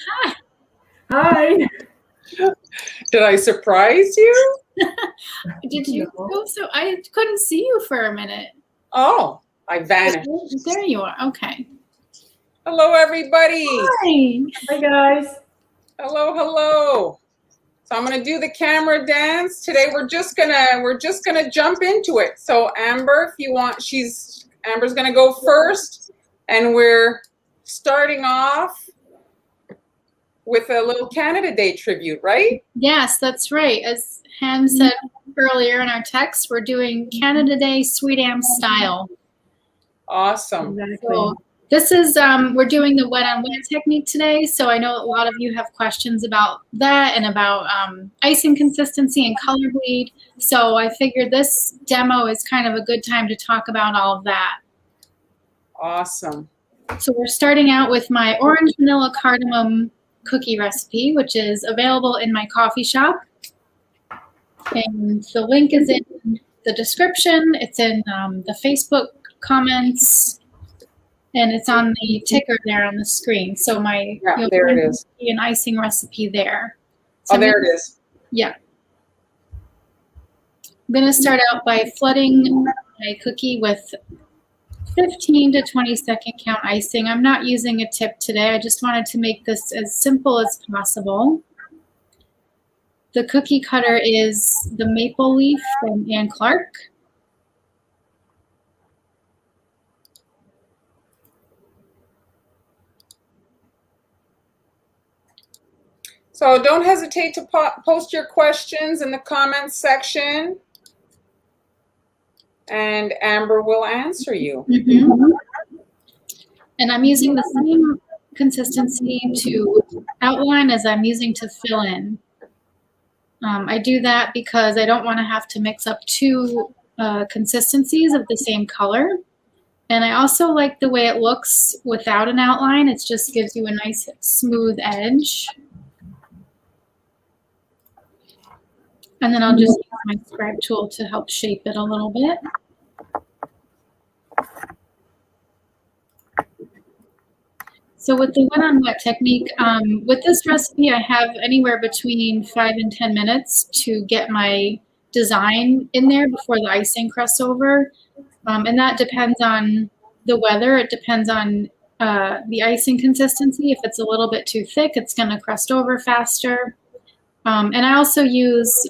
Hi. Hi. Did I surprise you? Did you No. go? So I couldn't see you for a minute. Oh, I vanished. There you are. Okay. Hello, everybody. Hi. Hi, guys. Hello, hello. So I'm gonna do the camera dance today. We're just gonna jump into it. So Amber, if you want, Amber's gonna go first, and we're starting off with a little Canada Day tribute, right? Yes, that's right. As Ham said earlier in our text, we're doing Canada Day Sweet Am style. Awesome. Exactly. So this is, we're doing the wet on wet technique today. So I know a lot of you have questions about that and about icing consistency and color bleed. So I figured this demo is kind of a good time to talk about all of that. Awesome. So we're starting out with my orange vanilla cardamom cookie recipe, which is available in my coffee shop. And the link is in the description. It's in the Facebook comments. And it's on the ticker there on the screen. So There it is. An icing recipe there. So There it is. Yeah. I'm going to start out by flooding my cookie with 15 to 20 second count icing. I'm not using a tip today. I just wanted to make this as simple as possible. The cookie cutter is the Maple Leaf from Ann Clark. So don't hesitate to post your questions in the comments section, and Amber will answer you. Mm-hmm. And I'm using the same consistency to outline as I'm using to fill in. I do that because I don't want to have to mix up two consistencies of the same color. And I also like the way it looks without an outline. It just gives you a nice smooth edge. And then I'll just use my scribe tool to help shape it a little bit. So with the wet on wet technique, with this recipe, I have anywhere between 5 and 10 minutes to get my design in there before the icing crusts over. And that depends on the weather. It depends on the icing consistency. If it's a little bit too thick, it's going to crust over faster. And I also use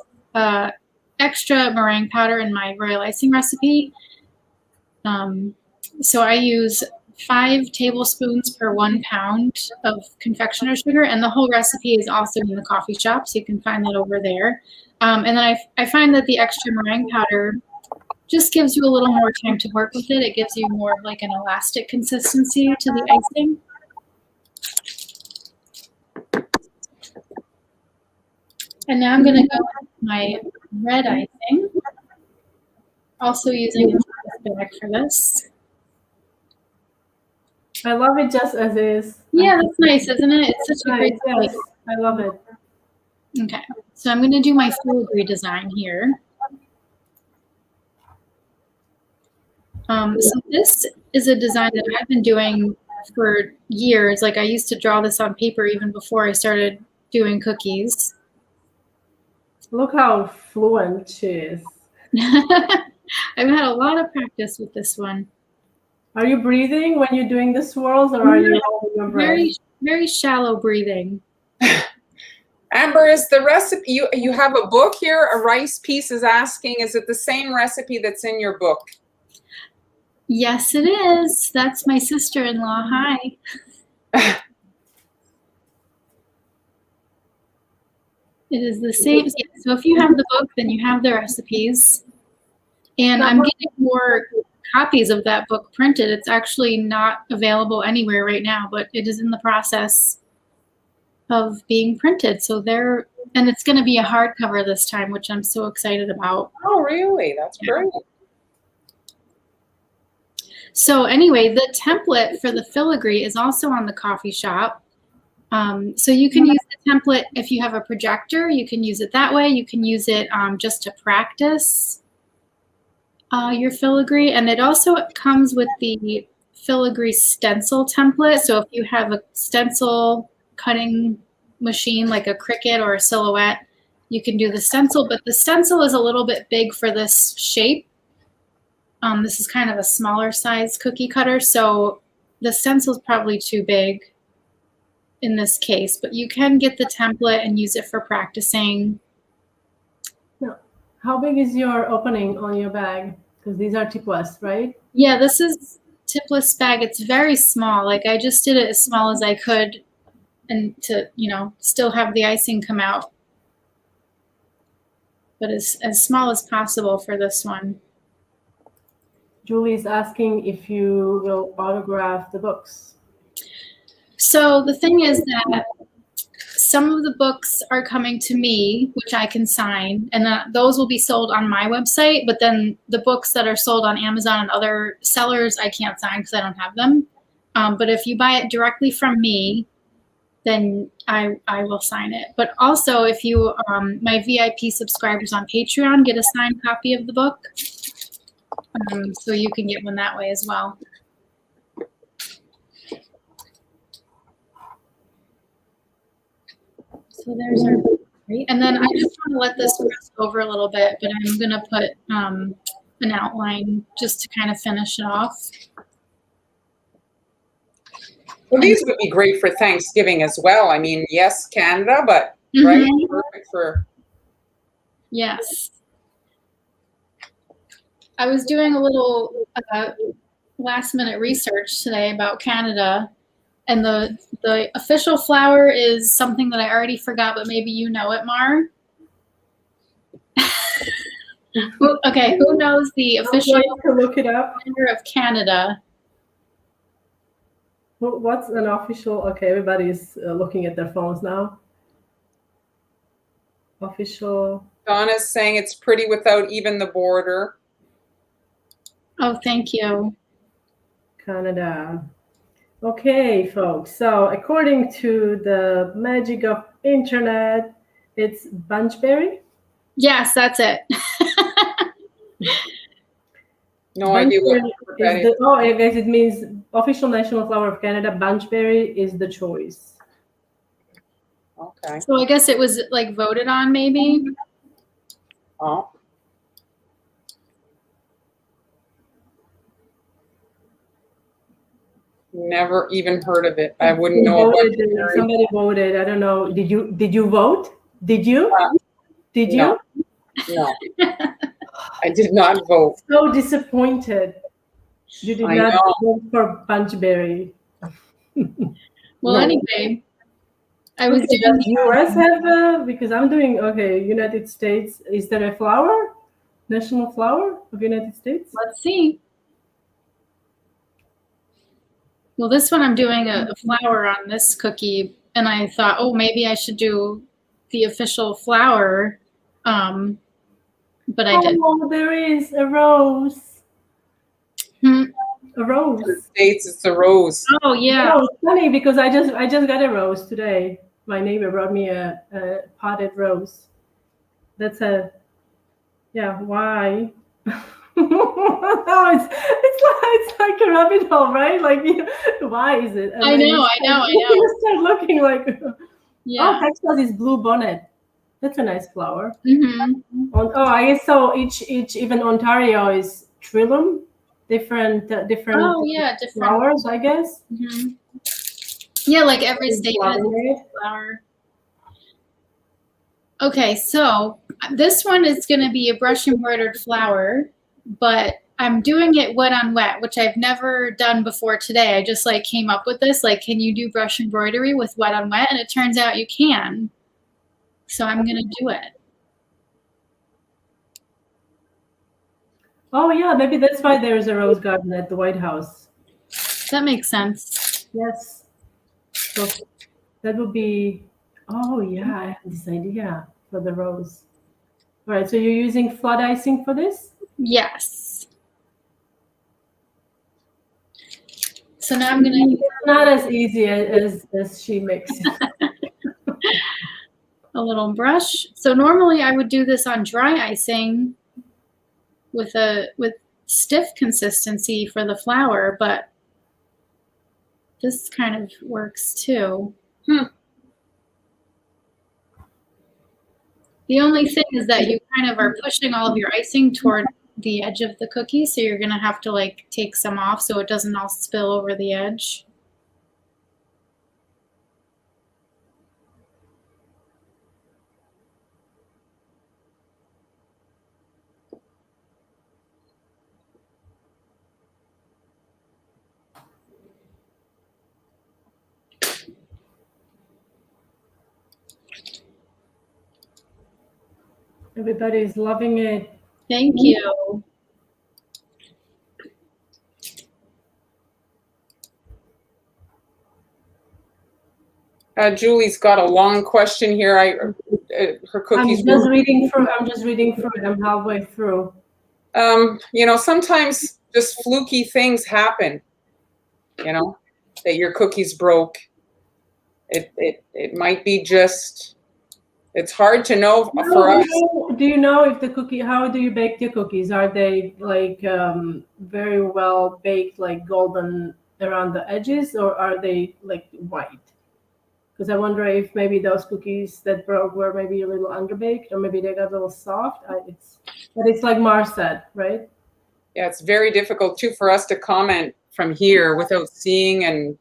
extra meringue powder in my royal icing recipe. So I use 5 tablespoons per 1 pound of confectioner sugar, and the whole recipe is also in the coffee shop, so you can find that over there. And then I find that the extra meringue powder just gives you a little more time to work with it. It gives you more of like an elastic consistency to the icing. And now I'm going to go with my red icing, also using a bag for this. I love it just as is. Yeah, that's nice, isn't it? It's such a great Yes, I love it. Okay, so I'm going to do my filigree design here. So this is a design that I've been doing for years. Like I used to draw this on paper even before I started doing cookies. Look how fluent she is. I've had a lot of practice with this one. Are you breathing when you're doing the swirls, or are you holding your breath? Very, very shallow breathing. Amber, is the recipe, you have a book here? A Rice Piece is asking, is it the same recipe that's in your book? Yes, it is. That's my sister-in-law. Hi. It is the same. So if you have the book, then you have the recipes. And I'm getting more copies of that book printed. It's actually not available anywhere right now, but it is in the process of being printed. So and it's going to be a hardcover this time, which I'm so excited about. Oh, really? That's great. So anyway, the template for the filigree is also on the coffee shop. So you can use the template if you have a projector. You can use it that way. You can use it just to practice your filigree. And it also comes with the filigree stencil template. So if you have a stencil cutting machine, like a Cricut or a Silhouette, you can do the stencil, but the stencil is a little bit big for this shape. This is kind of a smaller size cookie cutter, so the stencil is probably too big in this case, but you can get the template and use it for practicing. No. How big is your opening on your bag? Because these are tipless, right? Yeah, this is tipless bag. It's very small. Like I just did it as small as I could and to, still have the icing come out. But as small as possible for this one. Julie is asking if you will autograph the books. So the thing is that some of the books are coming to me, which I can sign, and those will be sold on my website. But then the books that are sold on Amazon and other sellers, I can't sign because I don't have them. But if you buy it directly from me, then I will sign it. But also, if you, my VIP subscribers on Patreon get a signed copy of the book, so you can get one that way as well. So there's our book, right? And then I just want to let this rest over a little bit, but I'm going to put an outline just to kind of finish it off. Well, these would be great for Thanksgiving as well. I mean, yes, Canada, but right, perfect for. Yes. I was doing a little last-minute research today about Canada, and the official flower is something that I already forgot, but maybe you know it, Mar. Okay, who knows the official look it up. calendar of Canada? What's an official? Okay, everybody's looking at their phones now. Official. Donna's saying it's pretty without even the border. Oh, thank you. Canada. Okay, folks. So according to the magic of internet, it's bunchberry. Yes, that's it. No idea what that is. Oh, I guess it means official national flower of Canada. Bunchberry is the choice. Okay. So I guess it was like voted on, maybe. Oh. Never even heard of it. I wouldn't know about it. Somebody voted. I don't know. Did you vote? Did you? Did you? No. I did not vote. So disappointed. You did not vote for bunchberry. Well, anyway, I was doing. Does US have because I'm doing United States. Is there a flower? National flower of United States? Let's see. Well, this one I'm doing a flower on this cookie, and I thought, oh, maybe I should do the official flower, but I didn't. Oh, there is a rose. A rose. In the States, it's a rose. Oh yeah. Oh, it's funny because I just got a rose today. My neighbor brought me a potted rose. That's why? No, it's like a rabbit hole, right? Like, why is it? And I know. You start looking like, yeah. Oh, Texas is blue bonnet. That's a nice flower. Mm-hmm. Oh, I guess so. Each even Ontario is trillium, different. Oh yeah, different flowers, I guess. Mm-hmm. Yeah, like every state has a flower. Okay, so this one is going to be a brush embroidered flower, but I'm doing it wet on wet, which I've never done before today. I just came up with this, can you do brush embroidery with wet on wet? And it turns out you can. So I'm going to do it. Oh yeah, maybe that's why there's a rose garden at the White House. That makes sense. Yes. So that would be, oh yeah, I have this idea for the rose. All right, so you're using flood icing for this? Yes. So now I'm going to... It's not as easy as she makes it. A little brush. So normally I would do this on dry icing with stiff consistency for the flower, but this kind of works too. The only thing is that you kind of are pushing all of your icing toward the edge of the cookie, so you're gonna have to like take some off so it doesn't all spill over the edge. Everybody's loving it. Thank you. Julie's got a long question here. Her cookies. I'm just reading through it. I'm halfway through. You know, sometimes just fluky things happen. You know, that your cookies broke. It might be just. It's hard to know for us. Do you know if the cookie? How do you bake your cookies? Are they like very well baked, like golden around the edges, or are they like white? Because I wonder if maybe those cookies that broke were maybe a little underbaked, or maybe they got a little soft. But it's like Mar said, right? Yeah, it's very difficult too for us to comment from here without seeing and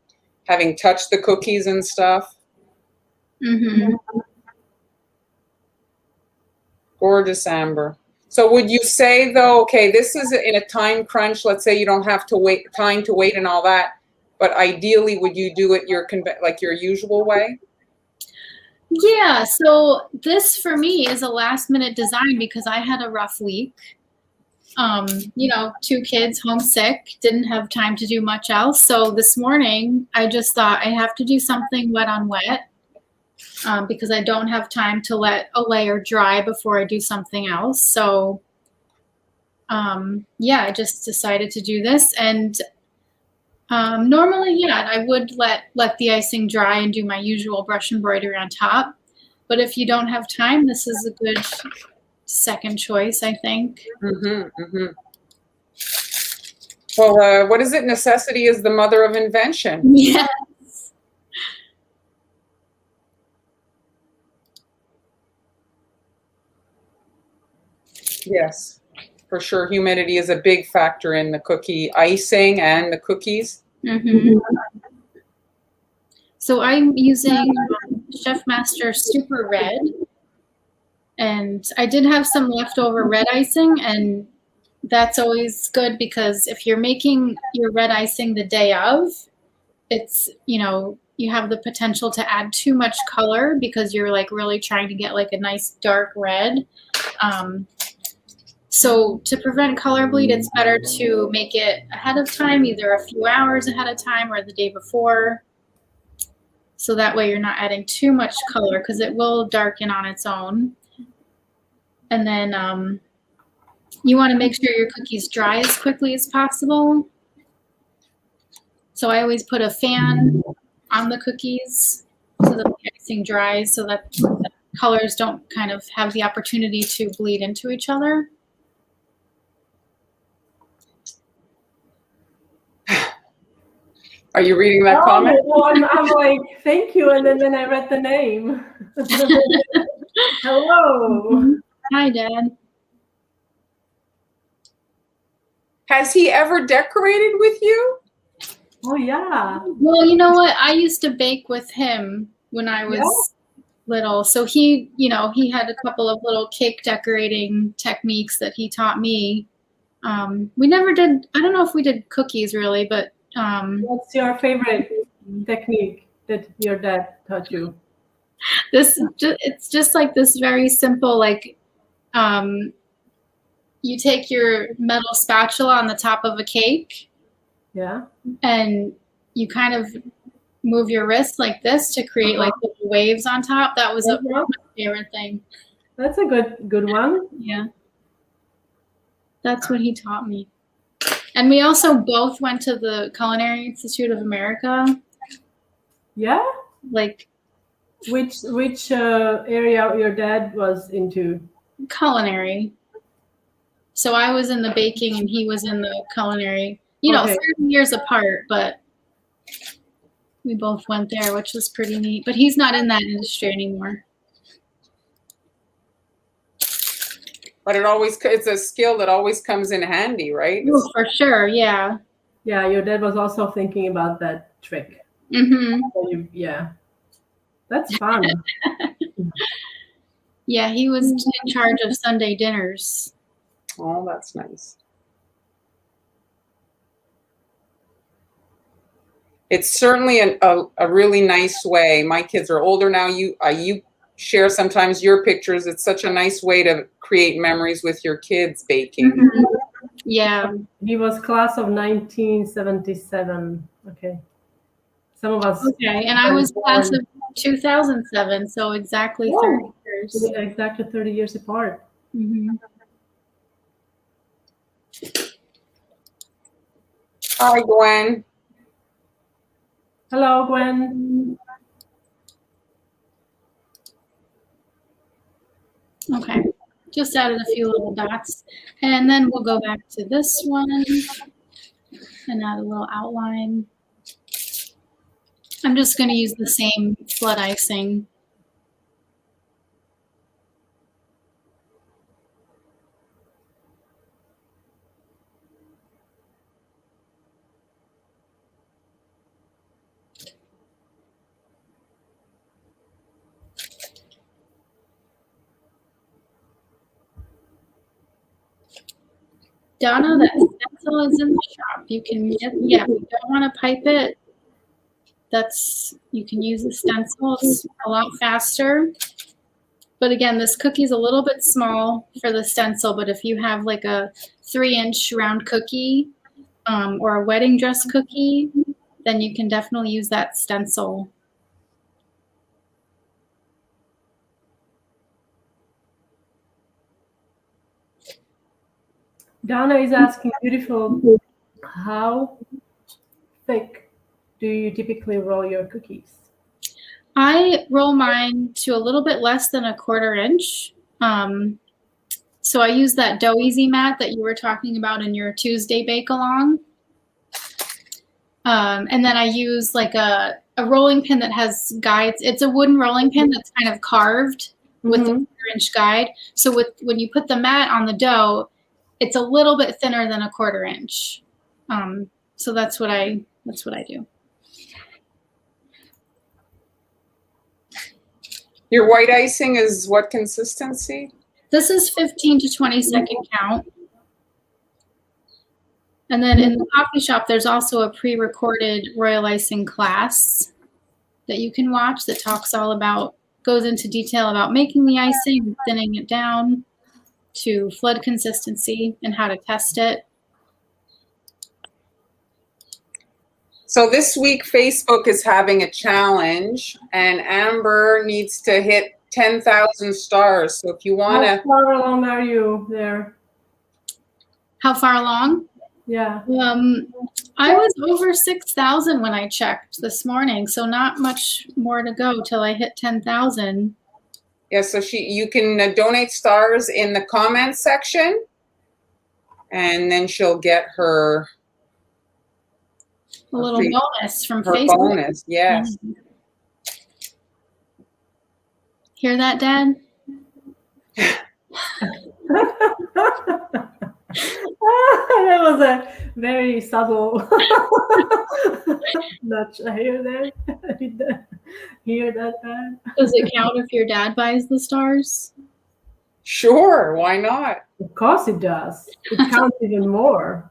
having touched the cookies and stuff. Mm-hmm. Gorgeous, Amber. So would you say though, okay, this is in a time crunch. Let's say you don't have to wait and all that. But ideally, would you do it like your usual way? Yeah, so this for me is a last minute design because I had a rough week. You know, 2 kids homesick, didn't have time to do much else. So this morning I just thought I have to do something wet on wet because I don't have time to let a layer dry before I do something else. So yeah, I just decided to do this. And normally, yeah, I would let the icing dry and do my usual brush embroidery on top. But if you don't have time, this is a good second choice, I think. Mm-hmm, mm-hmm. Well, what is it? Necessity is the mother of invention. Yes. Yes, for sure. Humidity is a big factor in the cookie icing and the cookies. Mm-hmm. So I'm using Chef Master Super Red, and I did have some leftover red icing, and that's always good because if you're making your red icing the day of, it's, you know, you have the potential to add too much color because you're like really trying to get like a nice dark red. So to prevent color bleed, it's better to make it ahead of time, either a few hours ahead of time or the day before. So that way you're not adding too much color because it will darken on its own. And then you want to make sure your cookies dry as quickly as possible. So I always put a fan on the cookies so that the icing dries so that the colors don't kind of have the opportunity to bleed into each other. Are you reading that comment? Well, I'm like, thank you. And then I read the name. Hello. Hi, Dad. Has he ever decorated with you? Oh, yeah. Well, you know what? I used to bake with him when I was little. So he, you know, he had a couple of little cake decorating techniques that he taught me. We never did, I don't know if we did cookies really, but what's your favorite technique that your dad taught you? It's just like this very simple, like you take your metal spatula on the top of a cake, yeah, and you kind of move your wrist like this to create like little waves on top. That was my favorite thing. That's a good one. Yeah, that's what he taught me. And we also both went to the Culinary Institute of America. Yeah? Like, which area your dad was into? Culinary. So I was in the baking and he was in the culinary. You know, 30 years apart, but we both went there, which was pretty neat. But he's not in that industry anymore. But it's a skill that always comes in handy, right? Oh, for sure, yeah. Yeah, your dad was also thinking about that trick. Mm-hmm. Yeah, that's fun. Yeah, he was in charge of Sunday dinners. Oh, that's nice. It's certainly a really nice way. My kids are older now. You share sometimes your pictures. It's such a nice way to create memories with your kids baking. Mm-hmm. Yeah. He was class of 1977. Okay. Some of us. Okay, and I was class of 2007, so exactly 30 years. Exactly 30 years apart. Mm-hmm. Hi, Gwen. Hello, Gwen. Okay, just added a few little dots. And then we'll go back to this one and add a little outline. I'm just going to use the same flood icing. Donna, that stencil is in the shop. You can, yeah, if you don't want to pipe it, you can use the stencil. It's a lot faster. But again, this cookie's a little bit small for the stencil, but if you have like a 3-inch round cookie or a wedding dress cookie, then you can definitely use that stencil. Donna is asking, beautiful, how thick do you typically roll your cookies? I roll mine to a little bit less than a 1/4 inch. So I use that Dough Easy mat that you were talking about in your Tuesday bake along. And then I use like a rolling pin that has guides. It's a wooden rolling pin that's kind of carved with a 1/4 inch guide. So when you put the mat on the dough, it's a little bit thinner than a 1/4 inch. So that's what I do. Your white icing is what consistency? This is 15 to 20 second count. And then in the coffee shop, there's also a pre-recorded royal icing class that you can watch that goes into detail about making the icing, thinning it down to flood consistency and how to test it. So this week, Facebook is having a challenge, and Amber needs to hit 10,000 stars. So if you want to... How far along are you there? How far along? Yeah. I was over 6,000 when I checked this morning, so not much more to go till I hit 10,000. Yeah, so you can donate stars in the comments section, and then she'll get her... A little bonus from her Facebook. Bonus, yes. Hear that, Dad? That was a very subtle nudge. I hear that. Hear that, Dad? Does it count if your dad buys the stars? Sure, why not? Of course it does. It counts even more.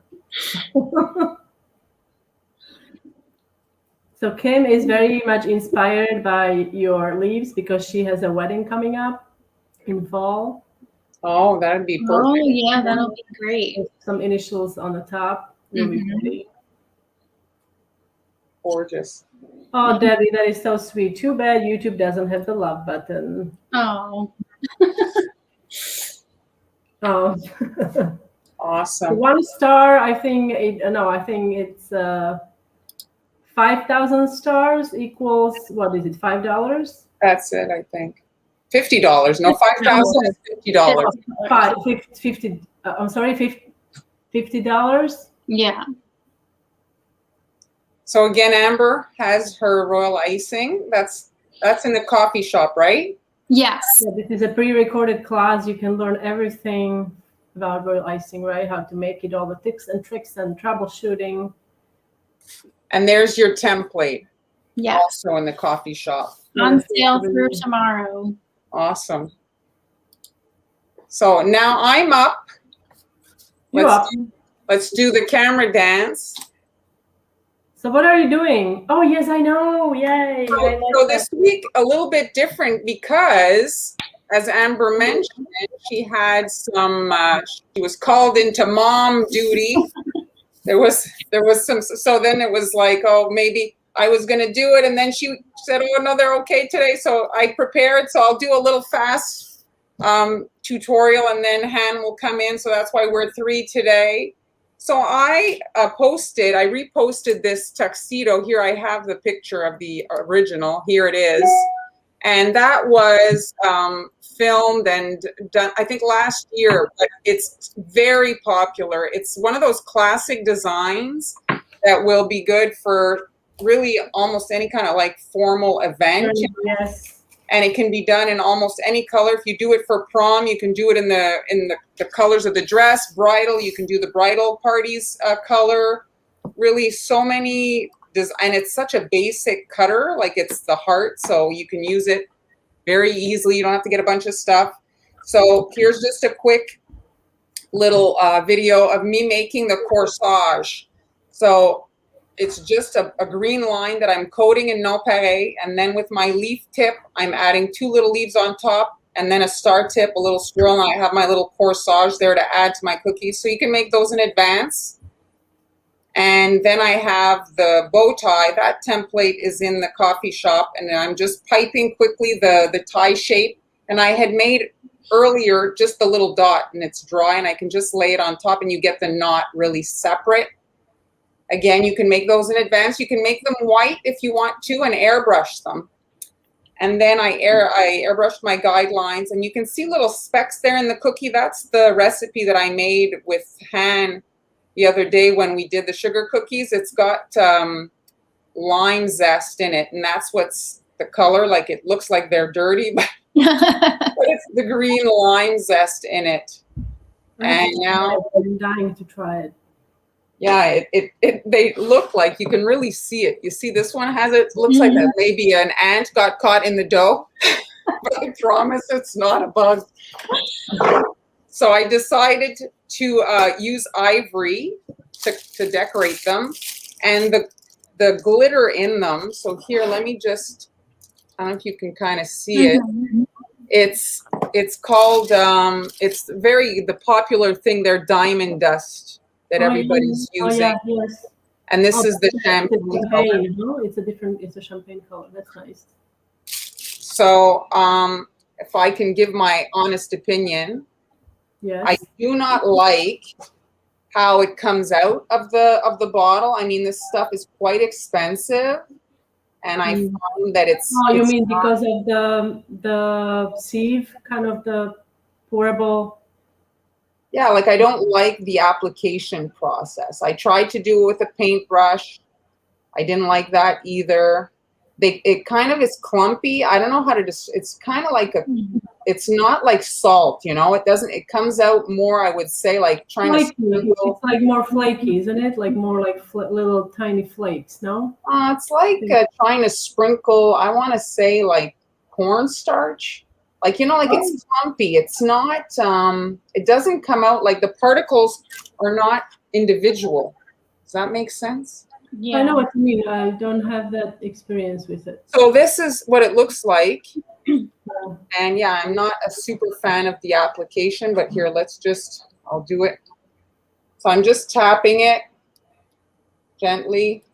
So Kim is very much inspired by your leaves because she has a wedding coming up in fall. Oh, that'd be perfect. Oh, yeah, that'll be great. With some initials on the top. Really pretty. Gorgeous. Oh, Debbie, that is so sweet. Too bad YouTube doesn't have the love button. Oh. Oh. Awesome. 1 star, I think it's 5,000 stars equals, what is it, $5? That's it, I think. $50. No, 5,000 is $50. $50? Yeah. So again, Amber has her royal icing. That's in the coffee shop, right? Yes. Yeah, this is a pre-recorded class. You can learn everything about royal icing, right? How to make it, all the tips and tricks and troubleshooting. And there's your template. Yes. Also in the coffee shop. On sale through tomorrow. Awesome. So now I'm up. Let's do the camera dance. So what are you doing? Oh, yes, I know. Yay. So this week, a little bit different because, as Amber mentioned, she had some, she was called into mom duty. There was some, so then it was like, oh, maybe I was going to do it. And then she said, oh, no, they're okay today. So I prepared. So I'll do a little fast tutorial and then Han will come in. So that's why we're 3 today. So I reposted this tuxedo. Here I have the picture of the original. Here it is. And that was filmed and done, I think, last year. But it's very popular. It's one of those classic designs that will be good for really almost any kind of like formal event. Yes. And it can be done in almost any color. If you do it for prom, you can do it in the colors of the dress. Bridal, you can do the bridal party's color. Really, so many, and it's such a basic cutter, like it's the heart, so you can use it very easily. You don't have to get a bunch of stuff. So here's just a quick little video of me making the corsage. So it's just a green line that I'm coating in nonpareil, and then with my leaf tip, I'm adding 2 little leaves on top, and then a star tip, a little swirl, and I have my little corsage there to add to my cookies. So you can make those in advance. And then I have the bow tie. That template is in the coffee shop, and I'm just piping quickly the tie shape. And I had made earlier just the little dot, and it's dry, and I can just lay it on top, and you get the knot really separate. Again, you can make those in advance. You can make them white if you want to and airbrush them. And then I airbrushed my guidelines, and you can see little specks there in the cookie. That's the recipe that I made with Han the other day when we did the sugar cookies. It's got lime zest in it, and that's what's the color. Like, it looks like they're dirty, but it's the green lime zest in it. And now I'm dying to try it. Yeah, they look like, you can really see it. You see this one has it looks like maybe an ant got caught in the dough, but I promise it's not a bug. So I decided to use ivory to decorate them, and the glitter in them. So here, let me just, I don't know if you can kind of see it. It's called, it's the popular thing, they're diamond dust that everybody's using. Yeah, yes. And this is the champagne color. No? It's a champagne color. That's nice. So if I can give my honest opinion, yes. I do not like how it comes out of the bottle. I mean, this stuff is quite expensive, and I find that it's. Oh, you mean because of the sieve, kind of the pourable? Yeah, like I don't like the application process. I tried to do it with a paintbrush. I didn't like that either. It kind of is clumpy. I don't know how to it's kind of like it's not like salt, you know. It comes out more, I would say, like trying to. It's like more flaky, isn't it? Like more like little tiny flakes, no? It's like trying to sprinkle, I want to say, like cornstarch. Like, you know, like it's clumpy. It's not, it doesn't come out, like the particles are not individual. Does that make sense? Yeah. I know what you mean. I don't have that experience with it. So this is what it looks like. And yeah, I'm not a super fan of the application, but here, I'll do it. So I'm just tapping it gently.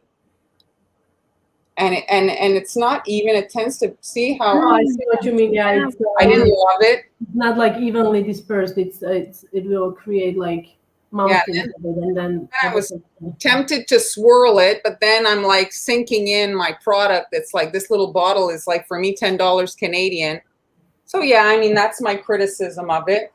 And it's not even, it tends to, see how. Oh, I see what you mean. Yeah, I didn't love it. It's not like evenly dispersed. It will create like mountains. Yeah, and then I was tempted to swirl it, but then I'm like sinking in my product. It's like this little bottle is like, for me, $10 Canadian. So yeah, I mean, that's my criticism of it.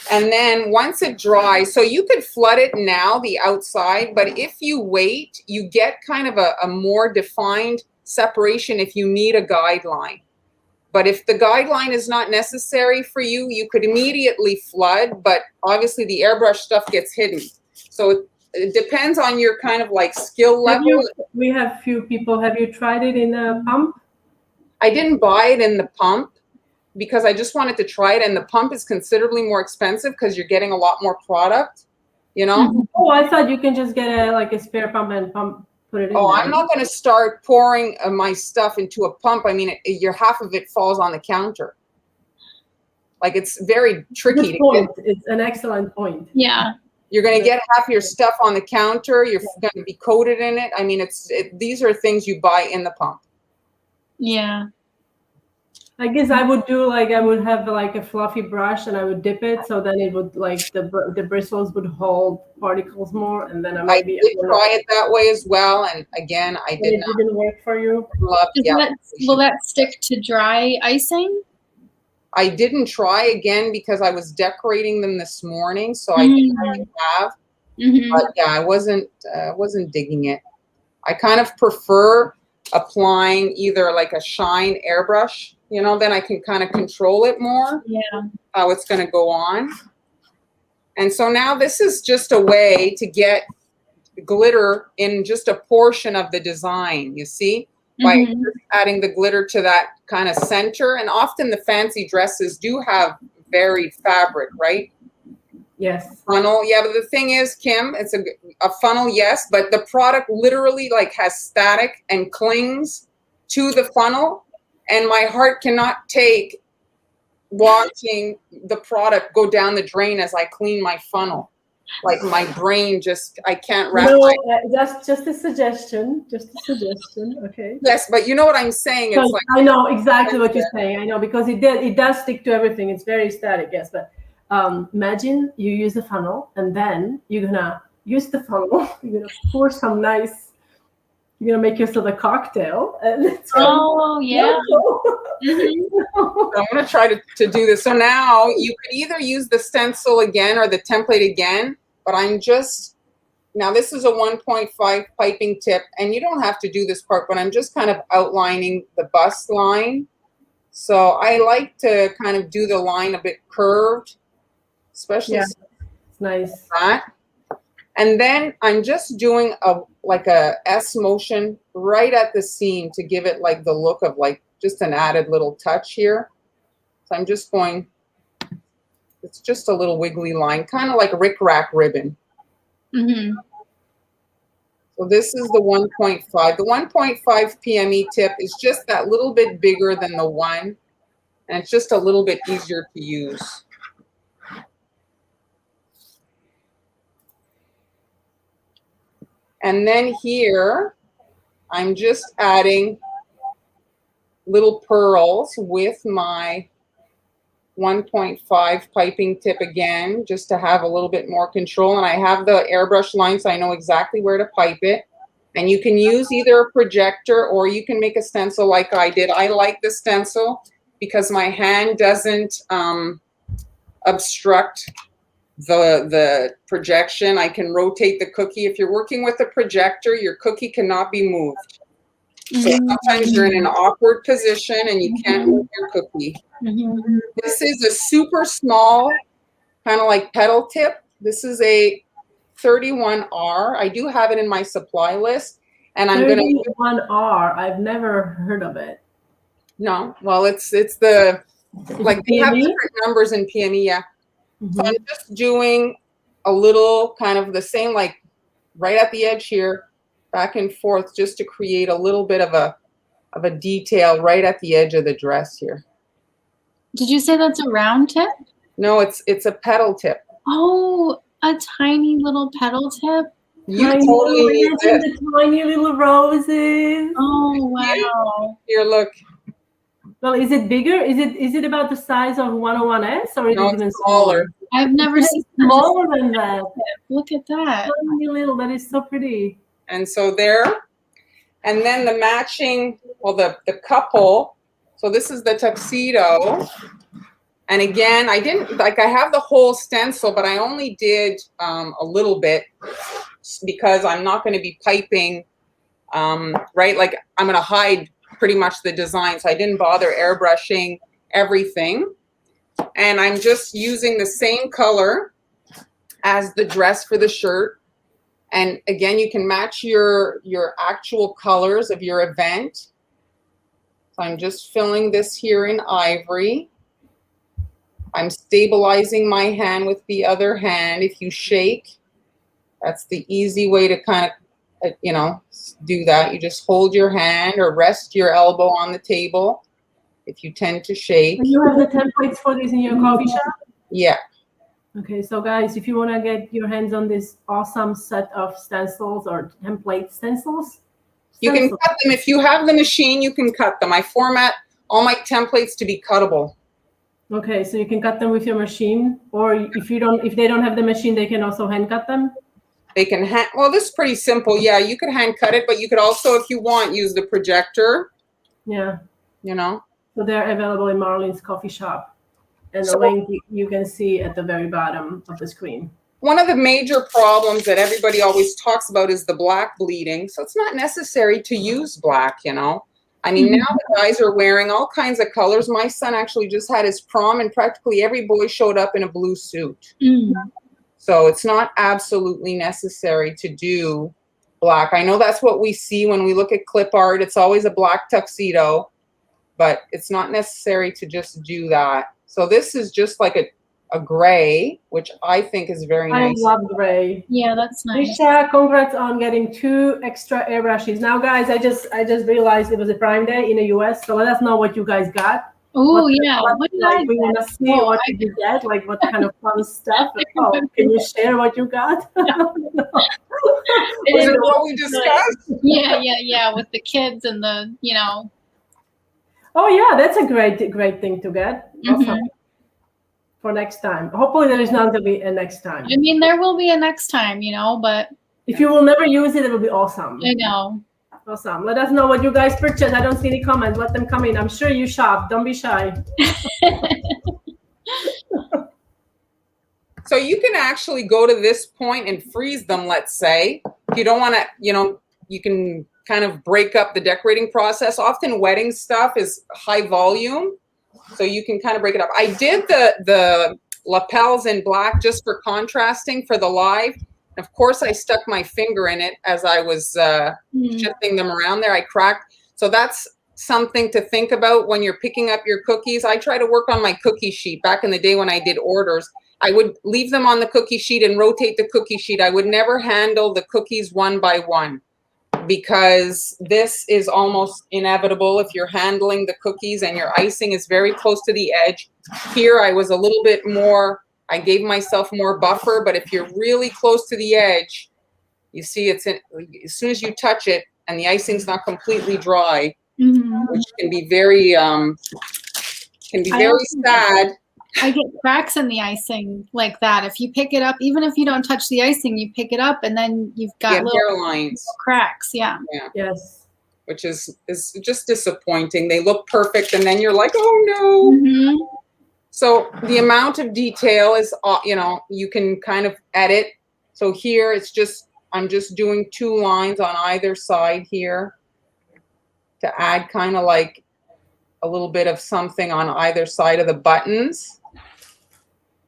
And then once it dries, so you could flood it now, the outside, but if you wait, you get kind of a more defined separation if you need a guideline. But if the guideline is not necessary for you, you could immediately flood, but obviously the airbrush stuff gets hidden. So it depends on your kind of like skill level. We have few people. Have you tried it in a pump? I didn't buy it in the pump because I just wanted to try it, and the pump is considerably more expensive because you're getting a lot more product, you know? Oh, I thought you can just get a spare pump and put it in. Oh, there. I'm not going to start pouring my stuff into a pump. I mean, your half of it falls on the counter. Like, it's very tricky. It's an excellent point. Yeah. You're going to get half your stuff on the counter. You're going to be coated in it. I mean, these are things you buy in the pump. Yeah. I guess I would do I would have a fluffy brush and I would dip it so then it would the bristles would hold particles more, and then I did try it that way as well, and again I did not. It didn't work for you. Will that stick to dry icing? I didn't try again because I was decorating them this morning, so I didn't really have. But yeah, I wasn't digging it. I kind of prefer applying either like a shine airbrush, you know, then I can kind of control it more. Yeah. How it's going to go on. And so now this is just a way to get glitter in just a portion of the design, you see, by adding the glitter to that kind of center. And often the fancy dresses do have varied fabric, right? Yes. Funnel. Yeah, but the thing is, Kim, it's a funnel, yes, but the product literally has static and clings to the funnel. And my heart cannot take watching the product go down the drain as I clean my funnel. Like my brain I can't wrap that's just a suggestion. Okay. Yes, but you know what I'm saying? It's I know exactly what you're saying. I know, because it does stick to everything. It's very static, yes. But imagine you use the funnel and then you're gonna use the funnel. You're gonna pour some nice. You're gonna make yourself a cocktail. And yeah. I'm gonna try to do this. So now you could either use the stencil again or the template again, but now this is a 1.5 piping tip, and you don't have to do this part, but I'm just kind of outlining the bust line. So I like to kind of do the line a bit curved, especially it's nice. That. And then I'm just doing a S motion right at the seam to give it like the look of just an added little touch here. So I'm just going, it's just a little wiggly line, kind of like rickrack ribbon. So this is the 1.5. The 1.5 PME tip is just that little bit bigger than the 1, and it's just a little bit easier to use. And then here, I'm just adding little pearls with my 1.5 piping tip again, just to have a little bit more control. And I have the airbrush line, so I know exactly where to pipe it. And you can use either a projector or you can make a stencil like I did. I like the stencil because my hand doesn't obstruct the projection. I can rotate the cookie. If you're working with a projector, your cookie cannot be moved. So sometimes you're in an awkward position and you can't move your cookie. This is a super small, kind of like petal tip. This is a 31R. I do have it in my supply list. And I'm going to 31R. I've never heard of it. No, well, it's the, like they have different numbers in PME, yeah. So I'm just doing a little kind of the same, like right at the edge here, back and forth, just to create a little bit of a detail right at the edge of the dress here. Did you say that's a round tip? No, it's a petal tip. Oh, a tiny little petal tip? You totally use it. The tiny little roses. Oh, wow. Here, look. Well, is it bigger? Is it about the size of 101S, or is it even smaller? I've never seen smaller than that. Look at that. Tiny little, that is so pretty. And so there, and then the matching, well, the couple. So this is the tuxedo. And again, I didn't, like, I have the whole stencil, but I only did a little bit because I'm not going to be piping, right? Like I'm going to hide pretty much the design, so I didn't bother airbrushing everything. And I'm just using the same color as the dress for the shirt. And again, you can match your actual colors of your event. So I'm just filling this here in ivory. I'm stabilizing my hand with the other hand. If you shake, that's the easy way to kind of, you know, do that. You just hold your hand or rest your elbow on the table if you tend to shake. And you have the templates for this in your coffee shop? Yeah. Okay, so guys, if you want to get your hands on this awesome set of stencils or template stencils, You can cut them. If you have the machine, you can cut them. I format all my templates to be cuttable. Okay, so you can cut them with your machine, or if they don't have the machine, they can also hand cut them. They can well, this is pretty simple. Yeah, you could hand cut it, but you could also, if you want, use the projector. Yeah. You know. So they're available in Marlene's coffee shop. And the link you can see at the very bottom of the screen. One of the major problems that everybody always talks about is the black bleeding. So it's not necessary to use black, you know. I mean, now the guys are wearing all kinds of colors. My son actually just had his prom, and practically every boy showed up in a blue suit. So it's not absolutely necessary to do black. I know that's what we see when we look at clip art. It's always a black tuxedo, but it's not necessary to just do that. So this is just like a gray, which I think is very nice. I love gray. Yeah, that's nice. Misha, congrats on getting 2 extra airbrushes. Now, guys, I just realized it was a Prime Day in the US, so let us know what you guys got. Oh yeah, what did I we want to see what did you get, like what kind of fun stuff. Oh, can you share what you got? Was it what we discussed? Yeah, with the kids and the, you know. Oh yeah, that's a great thing to get. Awesome. For next time. Hopefully there is not going to be a next time. I mean, there will be a next time, you know, but if you will never use it, it will be awesome. I know. Awesome. Let us know what you guys purchased. I don't see any comments. Let them come in. I'm sure you shop. Don't be shy. So you can actually go to this point and freeze them, let's say. If you don't want to, you know, you can kind of break up the decorating process. Often wedding stuff is high volume, so you can kind of break it up. I did the lapels in black just for contrasting for the live. Of course, I stuck my finger in it as I was shifting them around there. I cracked. So that's something to think about when you're picking up your cookies. I try to work on my cookie sheet. Back in the day when I did orders, I would leave them on the cookie sheet and rotate the cookie sheet. I would never handle the cookies one by one, because this is almost inevitable if you're handling the cookies and your icing is very close to the edge. Here I was a little bit more, I gave myself more buffer, but if you're really close to the edge, you see it's in, as soon as you touch it and the icing's not completely dry, which can be very sad. I get cracks in the icing like that. If you pick it up, even if you don't touch the icing, you pick it up and then you've got little hairlines, cracks. Yeah. Yes. Which is just disappointing. They look perfect and then you're like, oh no. So the amount of detail is, you know, you can kind of edit. So here it's just, I'm just doing 2 lines on either side here to add kind of like a little bit of something on either side of the buttons.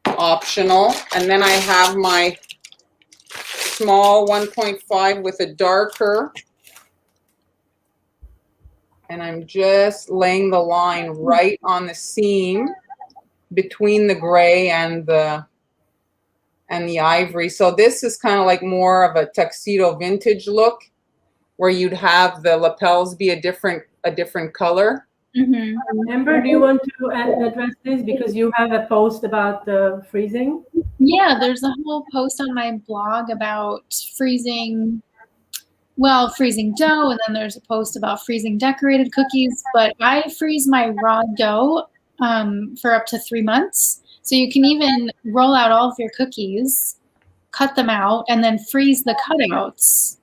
Optional. And then I have my small 1.5 with a darker, and I'm just laying the line right on the seam between the gray and the ivory. So this is kind of like more of a tuxedo vintage look, where you'd have the lapels be a different color. Remember, do you want to address this because you have a post about the freezing? Yeah, there's a whole post on my blog about freezing dough, and then there's a post about freezing decorated cookies. But I freeze my raw dough for up to 3 months. So you can even roll out all of your cookies, cut them out, and then freeze the cutouts.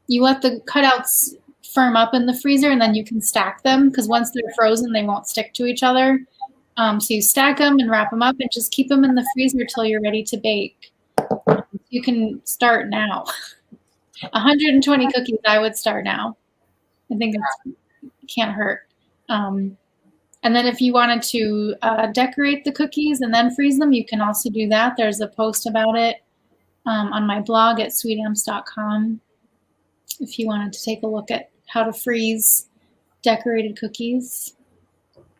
You let the cutouts firm up in the freezer, and then you can stack them, because once they're frozen, they won't stick to each other. So you stack them and wrap them up and just keep them in the freezer till you're ready to bake. You can start now. 120 cookies, I would start now. I think it's can't hurt. And then if you wanted to decorate the cookies and then freeze them, you can also do that. There's a post about it on my blog at sweetamps.com if you wanted to take a look at how to freeze decorated cookies.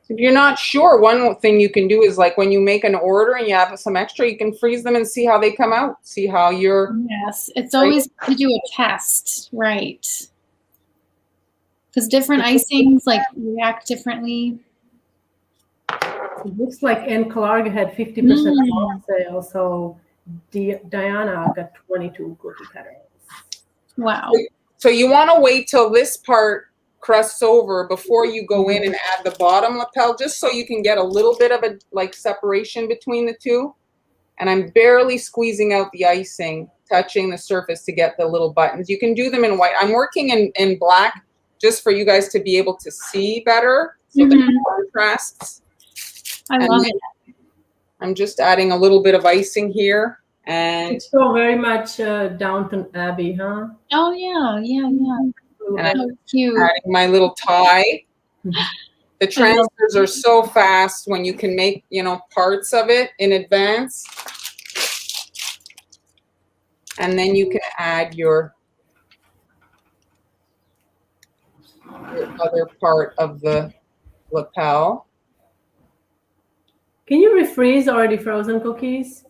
If you're not sure, one thing you can do is like when you make an order and you have some extra, you can freeze them and see how they come out. See how you're. Yes, it's always to do a test, right? Because different icings like react differently. It looks like Anne Clark had 50% off sale, so Diana got 22 cookie cutters. Wow. So you want to wait till this part crusts over before you go in and add the bottom lapel, just so you can get a little bit of a like separation between the two. And I'm barely squeezing out the icing, touching the surface to get the little buttons. You can do them in white. I'm working in black just for you guys to be able to see better. So the contrasts. I love it. I'm just adding a little bit of icing here. And it's so very much Downton Abbey, huh? Oh, yeah. And I'm cute. adding my little tie. The transfers are so fast when you can make, you know, parts of it in advance. And then you can add your other part of the lapel. Can you refreeze already frozen cookies?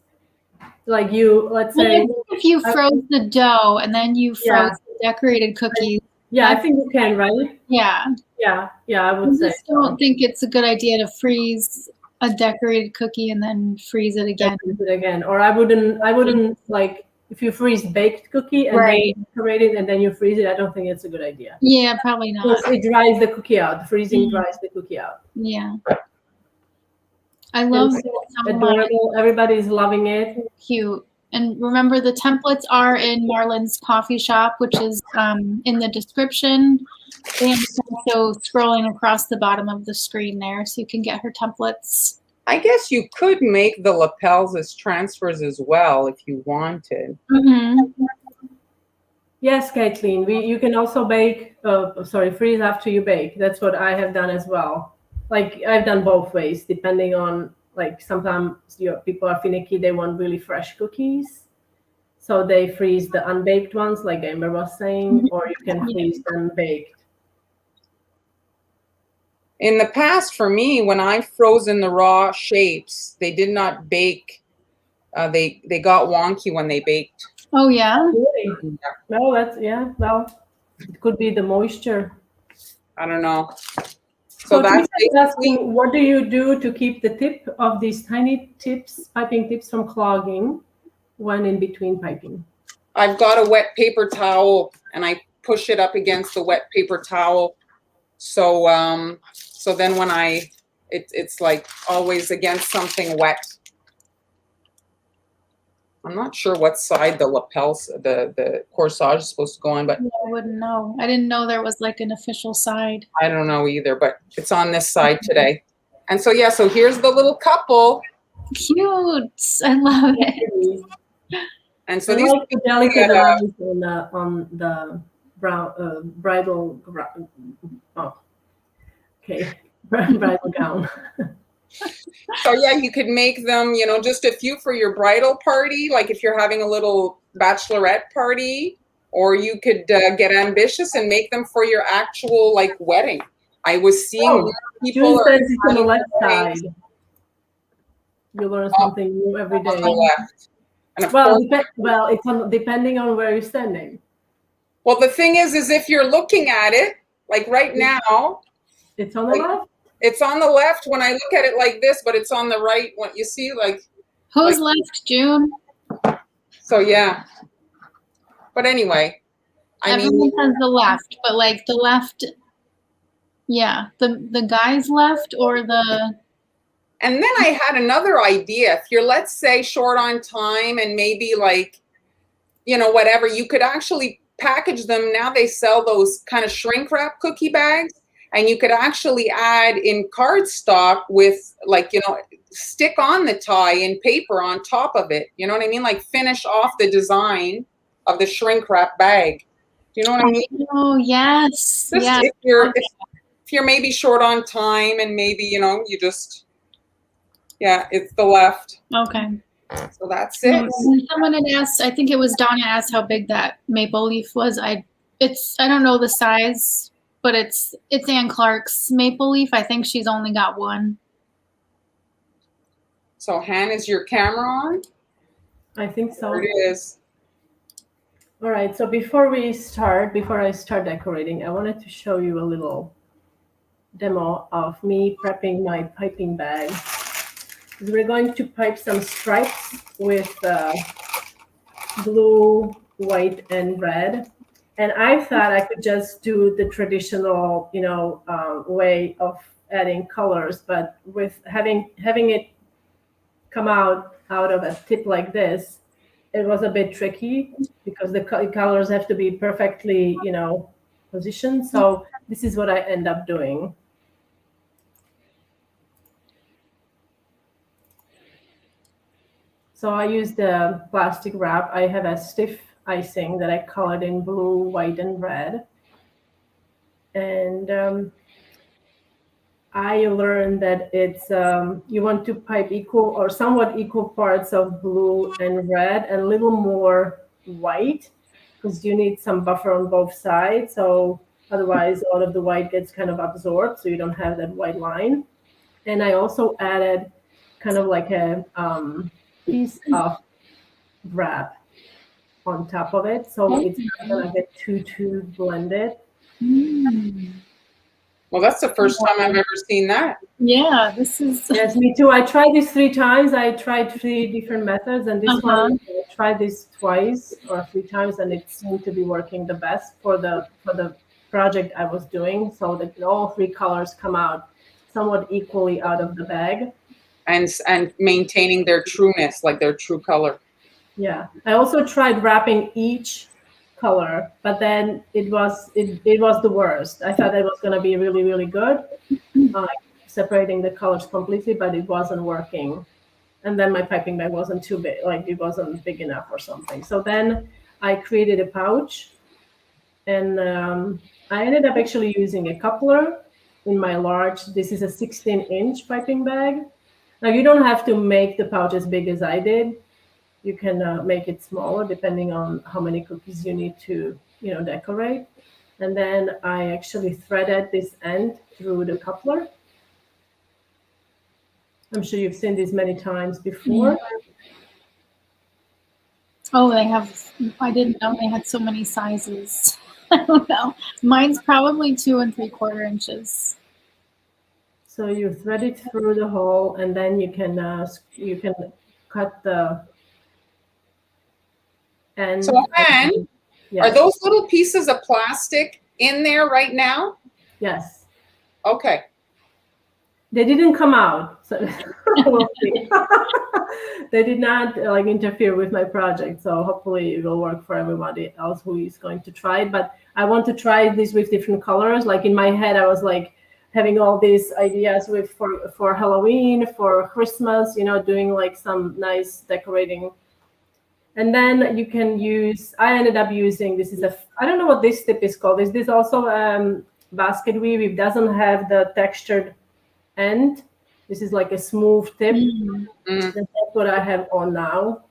Like you, let's say. If you froze the dough and then you froze the decorated cookies. Yeah, I think you can, right? Yeah. Yeah, I would say. I just don't think it's a good idea to freeze a decorated cookie and then freeze it again. Or I wouldn't like if you freeze baked cookie and then decorate it and then you freeze it. I don't think it's a good idea. Yeah, probably not. Because it dries the cookie out. Freezing dries the cookie out. Yeah. I love it so adorable. Everybody's loving it. Cute. And remember, the templates are in Marlin's coffee shop, which is in the description. And also scrolling across the bottom of the screen there, so you can get her templates. I guess you could make the lapels as transfers as well if you wanted. Yes, Caitlin. You can also bake. Freeze after you bake. That's what I have done as well. Like I've done both ways, depending on like sometimes people are finicky. They want really fresh cookies, so they freeze the unbaked ones, like Amber was saying, or you can freeze them baked. In the past, for me, when I frozen the raw shapes, they did not bake. They got wonky when they baked. Oh yeah. Really? No, well, it could be the moisture. I don't know. So that's asking, what do you do to keep the tip of these tiny tips, piping tips, from clogging when in between piping? I've got a wet paper towel and I push it up against the wet paper towel. So so then when it's like always against something wet. I'm not sure what side the lapels, the corsage is supposed to go on, but I wouldn't know. I didn't know there was like an official side. I don't know either, but it's on this side today. And so yeah, so here's the little couple. Cute. I love it. And so I these like the delicate lines on the brown bridal. Oh, okay, bridal gown. So yeah, you could make them, you know, just a few for your bridal party, like if you're having a little bachelorette party, or you could get ambitious and make them for your actual like wedding. I was seeing people June says it's on the left side. You learn something new every day. On the left. And well, it's on depending on where you're standing. Well, the thing is if you're looking at it, like right now, it's on the left. It's on the left when I look at it like this, but it's on the right when you see like. Who's left, June? So yeah. But anyway, Everyone says the left, but like the left, yeah, the guy's left or the. And then I had another idea. If you're, let's say, short on time and maybe like, you know, whatever, you could actually package them. Now they sell those kind of shrink wrap cookie bags. And you could actually add in cardstock with like, you know, stick on the tie in paper on top of it. You know what I mean? Like finish off the design of the shrink wrap bag. Do you know what I mean? Oh, yes. Just yes. if you're maybe short on time and maybe, you know, you just, yeah, it's the left. Okay. So that's it. Someone had asked, I think it was Donna asked how big that maple leaf was. I don't know the size, but it's Ann Clark's maple leaf. I think she's only got one. So Han, is your camera on? I think so. There it is. All right, so before I start decorating, I wanted to show you a little demo of me prepping my piping bag. We're going to pipe some stripes with blue, white, and red. And I thought I could just do the traditional, you know, way of adding colors, but with having it come out of a tip like this, it was a bit tricky because the colors have to be perfectly, you know, positioned. So this is what I end up doing. So I use the plastic wrap. I have a stiff icing that I colored in blue, white, and red. And I learned that it's you want to pipe equal or somewhat equal parts of blue and red and a little more white because you need some buffer on both sides. So otherwise, all of the white gets kind of absorbed, so you don't have that white line. And I also added kind of like a piece of wrap on top of it, so it's not gonna get too blended. Well, that's the first time I've ever seen that. Yeah, this is. Yes, me too. I tried this 3 times. I tried 3 different methods, and this one I tried this twice or 3 times, and it seemed to be working the best for the project I was doing, so that all 3 colors come out somewhat equally out of the bag. And maintaining their trueness, like their true color. Yeah, I also tried wrapping each color, but then it was the worst. I thought it was going to be really, really good, separating the colors completely, but it wasn't working. And then my piping bag wasn't too big, like it wasn't big enough or something. So then I created a pouch, and I ended up actually using a coupler in my large. This is a 16-inch piping bag. Now, you don't have to make the pouch as big as I did. You can make it smaller depending on how many cookies you need to, you know, decorate. And then I actually threaded this end through the coupler. I'm sure you've seen this many times before. Oh, they have. I didn't know they had so many sizes. I don't know. Mine's probably 2 3/4 inches. So you thread it through the hole, and then you can cut the end. So, Anne, yes. Are those little pieces of plastic in there right now? Yes. Okay. They didn't come out, so we'll see. They did not like interfere with my project, so hopefully it will work for everybody else who is going to try it. But I want to try this with different colors. Like in my head, I was like having all these ideas with for Halloween, for Christmas, you know, doing like some nice decorating. And then you can use, I ended up using, this is I don't know what this tip is called. Is this also basket weave? It doesn't have the textured end. This is like a smooth tip. That's what I have on now.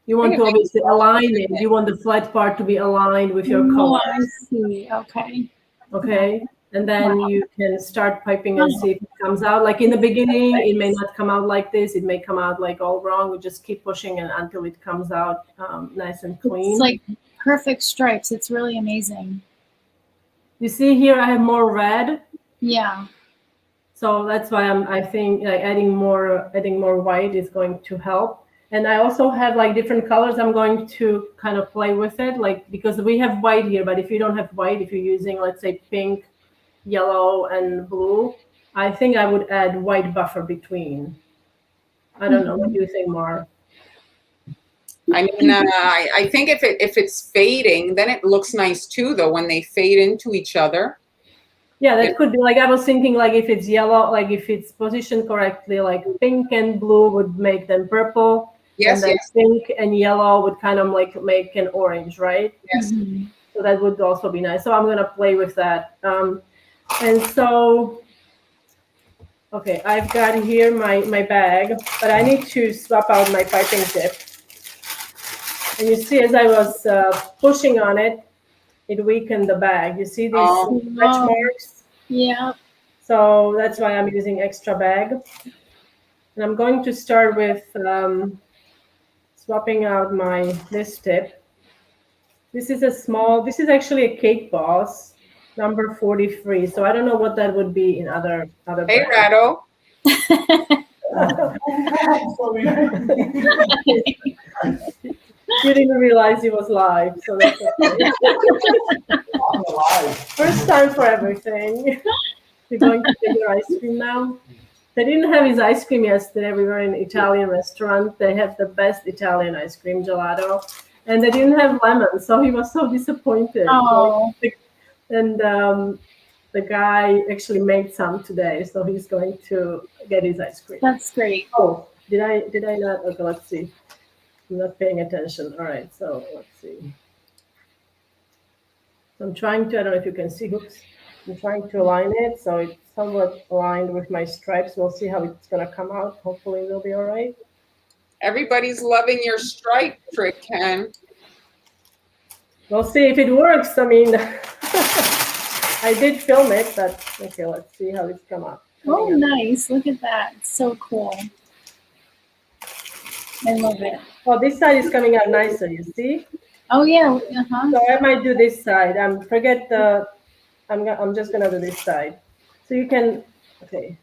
You want to obviously align it. You want the flat part to be aligned with your color. I see. Okay. Okay. And then you can start piping and see if it comes out. Like in the beginning, it may not come out like this. It may come out like all wrong. We just keep pushing it until it comes out nice and clean. It's like perfect stripes. It's really amazing. You see here, I have more red. Yeah. So that's why I think like adding more white is going to help. And I also have like different colors. I'm going to kind of play with it, like because we have white here. But if you don't have white, if you're using, let's say, pink, yellow, and blue, I think I would add white buffer between. I don't know. What do you think, Mar? I mean, I think if it's fading, then it looks nice too, though, when they fade into each other. Yeah, that could be like, I was thinking like if it's yellow, like if it's positioned correctly, like pink and blue would make them purple. Yes, and then yes. Pink and yellow would kind of like make an orange, right? Yes. So that would also be nice. So I'm gonna play with that. And so, okay, I've got here my bag, but I need to swap out my piping tip. And you see, as I was pushing on it, it weakened the bag. You see these stretch marks? Yeah. So that's why I'm using extra bag. And I'm going to start with swapping out this tip. This is this is actually a Cake Boss, number 43. So I don't know what that would be in other Hey, brands. Rado. You didn't realize he was live, so that's okay. First time for everything. You're going to get your ice cream now? They didn't have his ice cream yesterday. We were in an Italian restaurant. They have the best Italian ice cream, gelato. And they didn't have lemon, so he was so disappointed. Oh. And the guy actually made some today, so he's going to get his ice cream. That's great. Oh, did I not? Okay, let's see. I'm not paying attention. All right, so let's see. I'm trying to, I don't know if you can see, oops. I'm trying to align it so it's somewhat aligned with my stripes. We'll see how it's going to come out. Hopefully it'll be all right. Everybody's loving your stripe trick, Ken. We'll see if it works. I mean, I did film it, but okay, let's see how it's come out. Oh, nice. Look at that. It's so cool. I love it. Oh, this side is coming out nicer, you see? Oh, yeah. Uh-huh. So I might do this side. Forget the, I'm just gonna do this side. So you can, okay,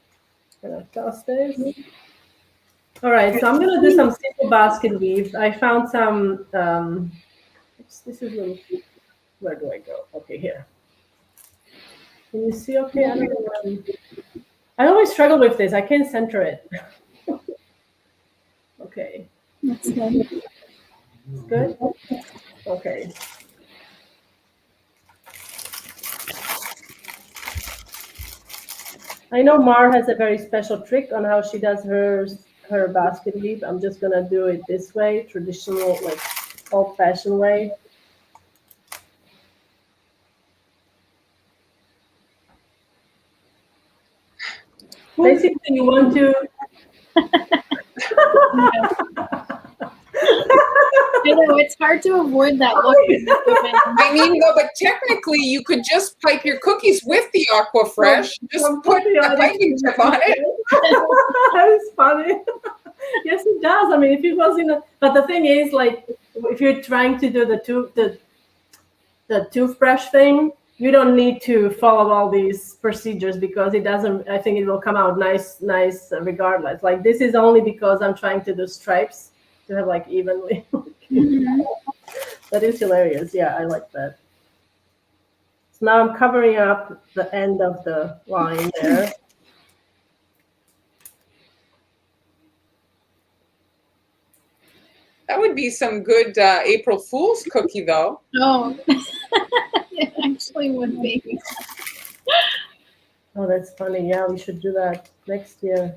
I'm gonna toss this. All right, so I'm gonna do some simple basket weave. I found some, this is little, where do I go? Okay, here. Can you see okay? I don't know. I always struggle with this. I can't center it. Okay. That's good. It's good? Okay. I know Mar has a very special trick on how she does her basket weave. I'm just gonna do it this way, traditional, like old-fashioned way. Basically, you want to. I know, it's hard to avoid that look. I mean, no, but technically you could just pipe your cookies with the Aquafresh. Just put the piping tip on it. That is funny. Yes, it does. I mean, if it was but the thing is, like, if you're trying to do the toothbrush thing, you don't need to follow all these procedures because it doesn't. I think it will come out nice regardless. Like, this is only because I'm trying to do stripes to have like evenly. Mm-hmm. That is hilarious. Yeah, I like that. So now I'm covering up the end of the line there. That would be some good April Fool's cookie, though. Oh, it actually would be. Oh, that's funny. Yeah, we should do that next year.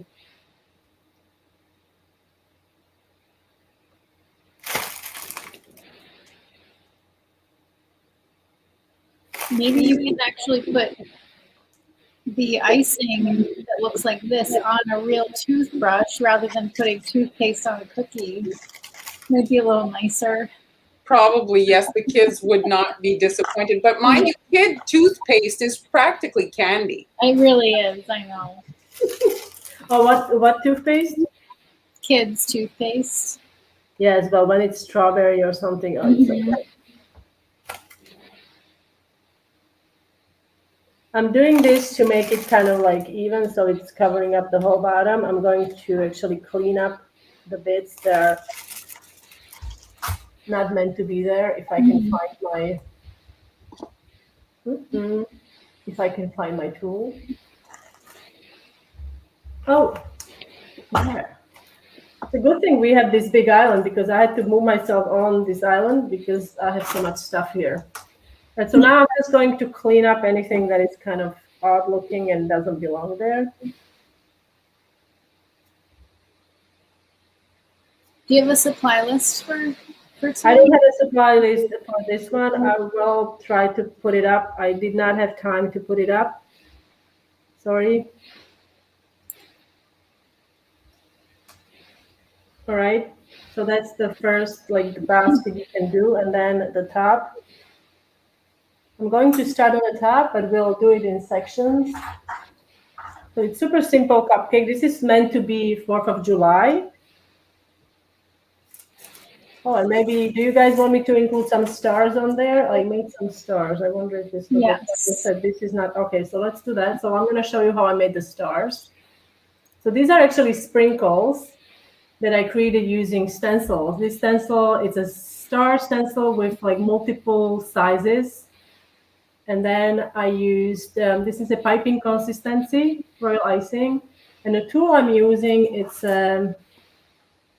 Maybe you can actually put the icing that looks like this on a real toothbrush rather than putting toothpaste on a cookie. Maybe a little nicer. Probably, yes, the kids would not be disappointed. But mind you, kid toothpaste is practically candy. It really is, I know. Oh, what toothpaste? Kids' toothpaste. Yes, but when it's strawberry or something. Oh, it's okay. I'm doing this to make it kind of like even, so it's covering up the whole bottom. I'm going to actually clean up the bits that are not meant to be there. If I can find my tool. Oh, there. It's a good thing we have this big island because I had to move myself on this island because I have so much stuff here. And so now I'm just going to clean up anything that is kind of odd looking and doesn't belong there. Do you have a supply list for for I today? don't have a supply list for this one. I will try to put it up. I did not have time to put it up. Sorry. All right. So that's the first, like the basket you can do, and then at the top. I'm going to start on the top, but we'll do it in sections. So it's super simple cupcake. This is meant to be 4th of July. Oh, and maybe, do you guys want me to include some stars on there? I made some stars. I wonder if this looks like you Yes. said this is not, okay, so let's do that. So I'm going to show you how I made the stars. So these are actually sprinkles that I created using stencils. This stencil, it's a star stencil with like multiple sizes. And then I used, this is a piping consistency, royal icing. And the tool I'm using, it's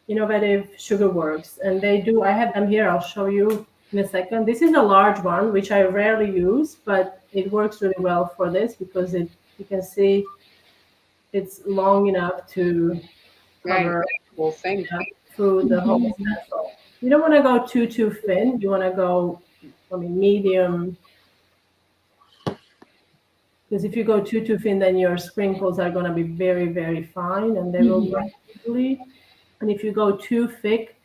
Innovative Sugar Works. And they do, I have them here, I'll show you in a second. This is a large one, which I rarely use, but it works really well for this because it, you can see it's long enough to cover Whole thing. through the whole stencil. You don't want to go too thin. You want to go, medium. Because if you go too thin, then your sprinkles are going to be very fine and they will break easily. And if you go too thick,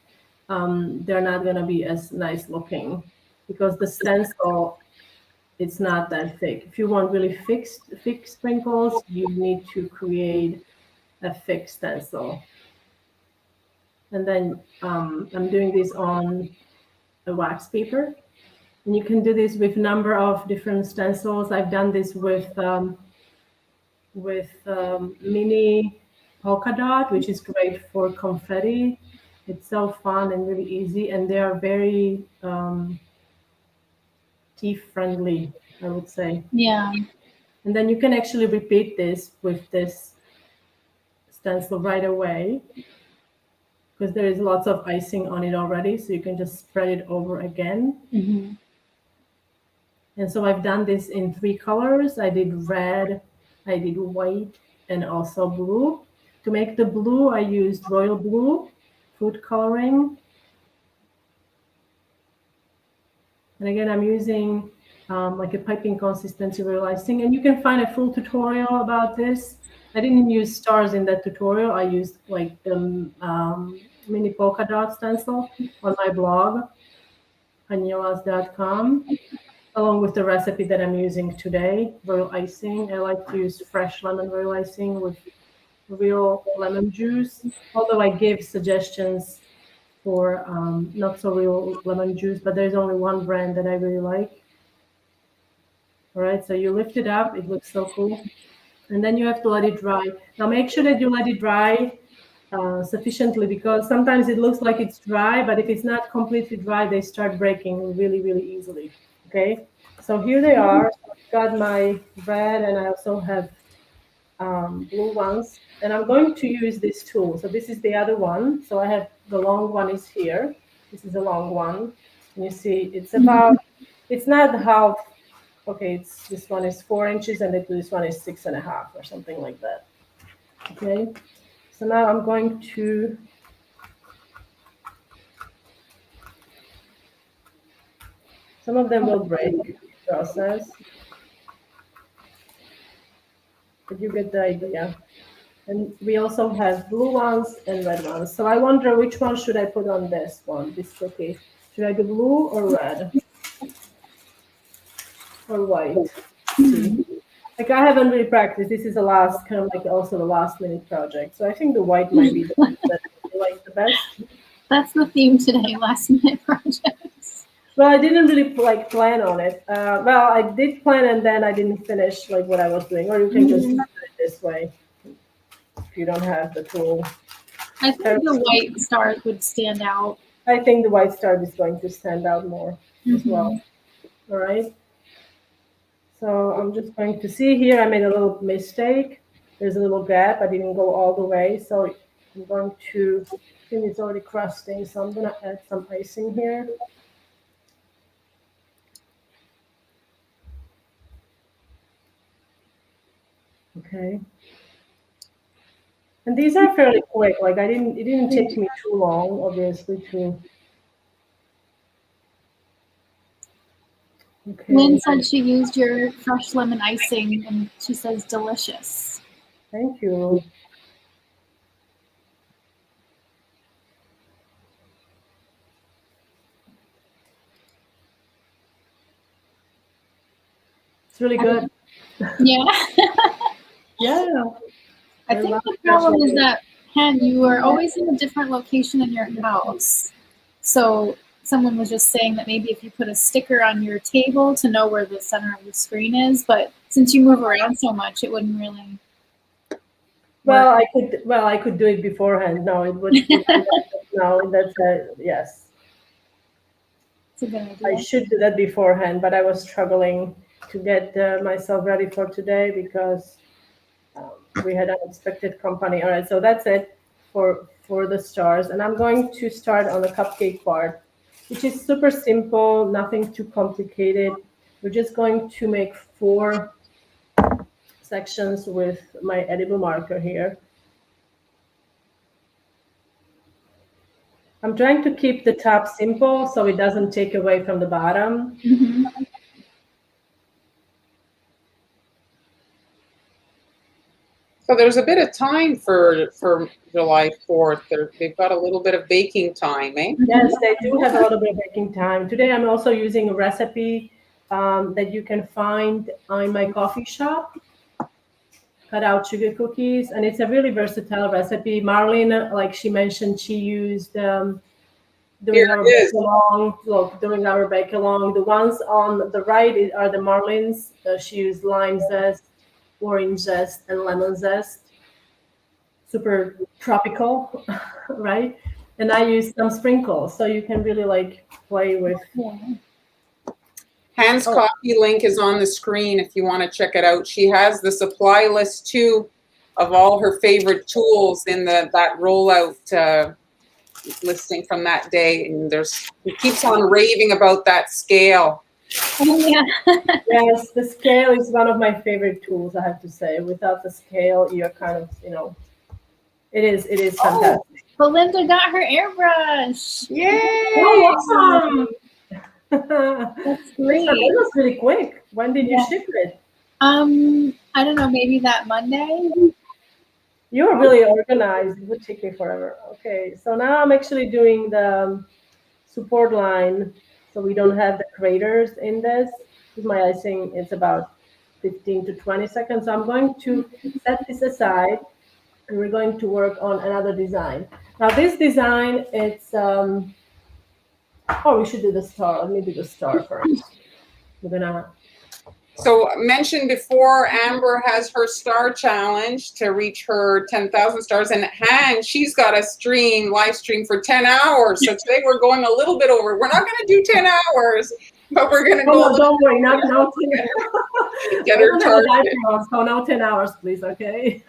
they're not going to be as nice looking because the stencil, it's not that thick. If you want really thick sprinkles, you need to create a thick stencil. And then I'm doing this on a wax paper. And you can do this with a number of different stencils. I've done this with mini polka dot, which is great for confetti. It's so fun and really easy, and they are very teeth friendly, I would say. Yeah. And then you can actually repeat this with this stencil right away because there is lots of icing on it already, so you can just spread it over again. Mm-hmm. And so I've done this in 3 colors. I did red, I did white, and also blue. To make the blue, I used royal blue, food coloring. And again, I'm using like a piping consistency royal icing. And you can find a full tutorial about this. I didn't use stars in that tutorial. I used like the mini polka dot stencil on my blog, anilas.com. Along with the recipe that I'm using today, royal icing. I like to use fresh lemon royal icing with real lemon juice, although I give suggestions for not so real lemon juice, but there's only one brand that I really like. All right, so you lift it up, it looks so cool. And then you have to let it dry. Now make sure that you let it dry sufficiently because sometimes it looks like it's dry, but if it's not completely dry, they start breaking really easily. Okay, so here they are. I've got my red and I also have blue ones. And I'm going to use this tool. So this is the other one. So I have the long one is here. This is a long one. And you see it's about, it's not half, okay, this one is 4 inches and this one is 6.5 or something like that. Okay, so now I'm going to some of them will break in the process, but you get the idea. And we also have blue ones and red ones. So I wonder which one should I put on this one, this cookie. Should I do blue or red? Or white? Like I haven't really practiced. This is the last, kind of like also the last minute project. So I think the white might be the one that I like the best. That's the theme today, last minute projects. Well, I didn't really like plan on it. Well, I did plan and then I didn't finish like what I was doing. Or you can just do it this way if you don't have the tool. I think the white stars would stand out. I think the white star is going to stand out more as well. All right. So I'm just going to see here. I made a little mistake. There's a little gap. I didn't go all the way. So I'm going to, I think it's already crusting. So I'm going to add some icing here. Okay. And these are fairly quick. Like it didn't take me too long, obviously, to Okay. Lynn said she used your fresh lemon icing, and she says delicious. Thank you. It's really good. Yeah. Yeah. I think the problem is that, Ken, you are always in a different location in your house. So someone was just saying that maybe if you put a sticker on your table to know where the center of the screen is, but since you move around so much, it wouldn't really. Well, I could do it beforehand. No, it would. No, that's yes. It's a good idea. I should do that beforehand, but I was struggling to get myself ready for today because we had unexpected company. All right, so that's it for the stars, and I'm going to start on the cupcake part, which is super simple, nothing too complicated. We're just going to make 4 sections with my edible marker here. I'm trying to keep the top simple so it doesn't take away from the bottom. Mm-hmm. So there's a bit of time for July 4th. They've got a little bit of baking time, eh? Yes, they do have a little bit of baking time. Today I'm also using a recipe that you can find in my coffee shop, cut out sugar cookies, and it's a really versatile recipe. Marlene, like she mentioned, she used during Here our it is. bake along. Look, during our bake along, the ones on the right are the Marlins. She used lime zest, orange zest, and lemon zest. Super tropical, right? And I use some sprinkles, so you can really like play with. Yeah. Han's Coffee link is on the screen if you want to check it out. She has the supply list too of all her favorite tools in that rollout listing from that day. And he keeps on raving about that scale. Oh, yeah. Yes, the scale is one of my favorite tools, I have to say. Without the scale, you're kind of, it is fantastic. Belinda got her airbrush. Yay! Oh, awesome! That's great. That was really quick. When did you ship it? I don't know, maybe that Monday. You were really organized. It would take me forever. Okay, so now I'm actually doing the support line, so we don't have the craters in this. With my icing, it's about 15 to 20 seconds. So I'm going to set this aside, and we're going to work on another design. Now this design, it's we should do the star. Let me do the star first. We're gonna. So mentioned before, Amber has her star challenge to reach her 10,000 stars, and Han, she's got a live stream for 10 hours. So today we're going a little bit over. We're not going to do 10 hours, but we're going to go. No, don't worry, not 10 hours. Get her target. So now 10 hours, please, okay?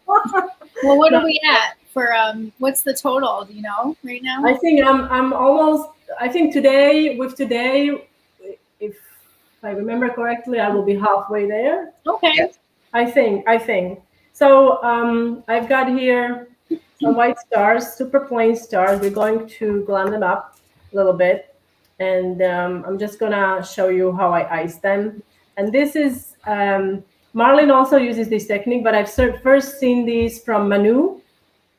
Well, what are we at for what's the total? Do you know right now? I think I'm almost. I think today, if I remember correctly, I will be halfway there. Okay. Yes. I think. So I've got here some white stars, super plain stars. We're going to glam them up a little bit, and I'm just gonna show you how I ice them. And this is Marlene also uses this technique, but I've first seen these from Manu.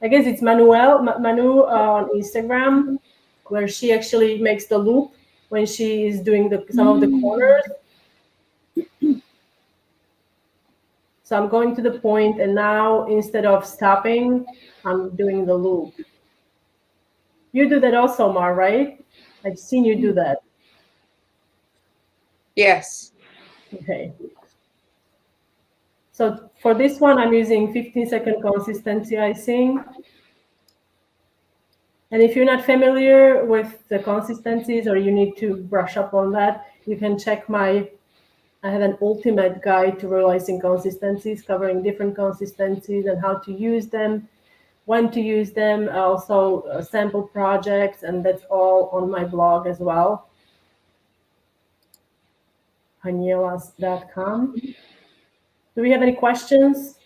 I guess it's Manu on Instagram, where she actually makes the loop when she is doing some of the corners. So I'm going to the point, and now instead of stopping, I'm doing the loop. You do that also, Mar, right? I've seen you do that. Yes. Okay. So for this one, I'm using 15-second consistency icing. And if you're not familiar with the consistencies or you need to brush up on that, you can check I have an ultimate guide to realizing consistencies, covering different consistencies and how to use them, when to use them, also sample projects, and that's all on my blog as well, hanielas.com. Do we have any questions?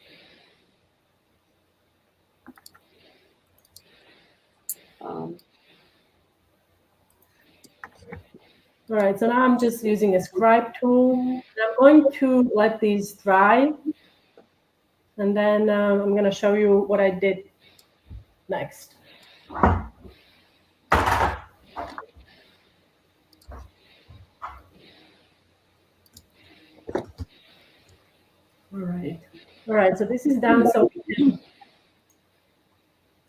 All right, so now I'm just using a scribe tool. And I'm going to let these dry. And then I'm going to show you what I did next. All right, so this is done. So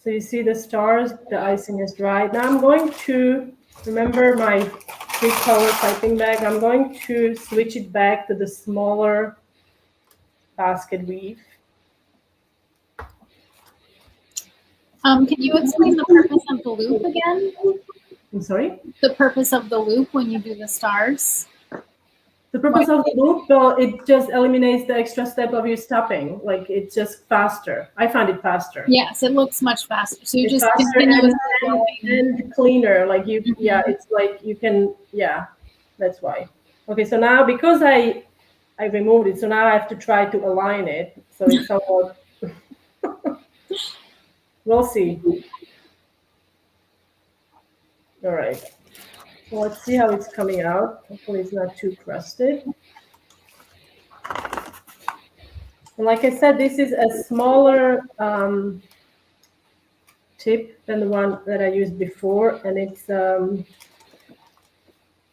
you see the stars, the icing is dry. Now I'm going to, remember my 3-color piping bag, I'm going to switch it back to the smaller basket weave. Can you explain the purpose of the loop again? I'm sorry? The purpose of the loop when you do the stars? The purpose of the loop, well, it just eliminates the extra step of you stopping. Like, it's just faster. I find it faster. Yes, it looks much faster. So you It's just faster continuously and cleaner. Like you, yeah, it's like you can, yeah, that's why. Okay, so now because I removed it, so now I have to try to align it. So it's somewhat, we'll see. All right. So let's see how it's coming out. Hopefully it's not too crusted. And like I said, this is a smaller tip than the one that I used before, and it's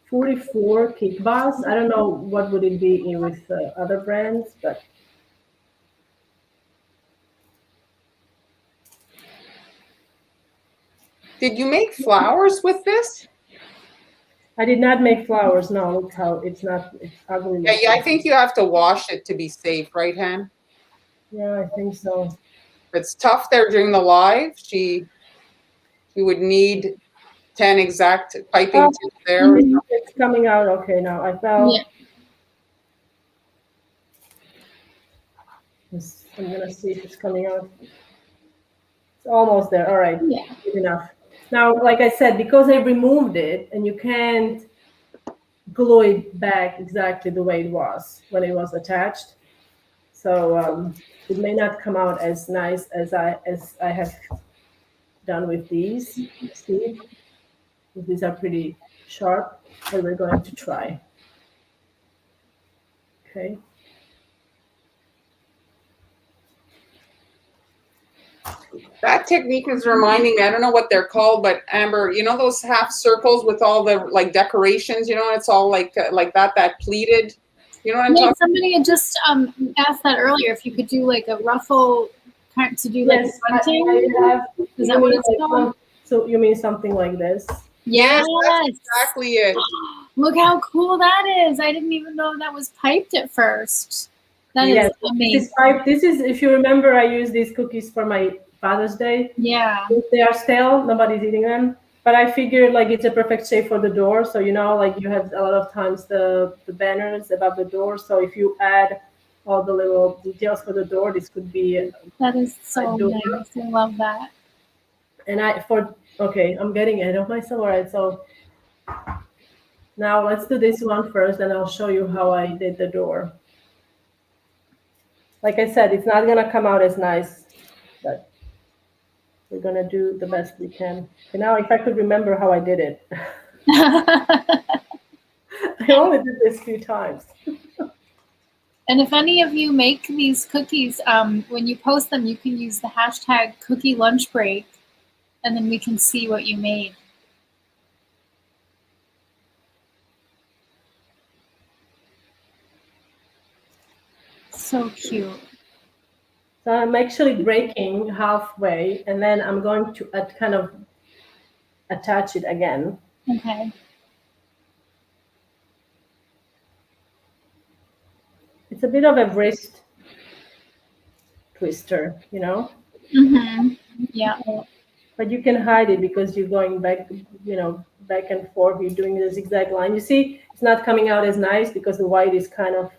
44 kick bars. I don't know what would it be with other brands, but Did you make flowers with this? I did not make flowers. No, look how it's not. It's ugly. Yeah, I think you have to wash it to be safe, right, Han? Yeah, I think so. It's tough there during the live. She would need 10 exact piping tips there. It's coming out okay now. I felt. Yeah. I'm gonna see if it's coming out. It's almost there. All right. Yeah. Good enough. Now, like I said, because I removed it, and you can't glue it back exactly the way it was when it was attached, so it may not come out as nice as I have done with these. See, these are pretty sharp, but we're going to try. Okay. That technique is reminding me, I don't know what they're called, but Amber, you know those half circles with all the like decorations, you know, it's all like that pleated, you know what I'm Yeah, talking somebody had just asked that earlier, if you could do like a ruffle kind to do like Yes, bunting. I have. Is that what it's like called? So you mean something like this? Yes. That's exactly it. Look how cool that is. I didn't even know that was piped at first. That is Yes, amazing. this is, if you remember, I used these cookies for my Father's Day. Yeah. If they are stale, nobody's eating them. But I figured like it's a perfect shape for the door. So, you know, like you have a lot of times the banners above the door. So if you add all the little details for the door, this could be. That is so nice. I love that. And okay, I'm getting ahead of myself. All right, so now let's do this one first, and I'll show you how I did the door. Like I said, it's not gonna come out as nice, but we're gonna do the best we can. And now, if I could remember how I did it. I only did this a few times. And if any of you make these cookies, when you post them, you can use the hashtag cookie lunch break, and then we can see what you made. So cute. So I'm actually breaking halfway, and then I'm going to kind of attach it again. Okay. It's a bit of a wrist twister, you know? Mm-hmm. Yeah. But you can hide it because you're going back, you know, back and forth. You're doing the zigzag line. You see, it's not coming out as nice because the white is kind of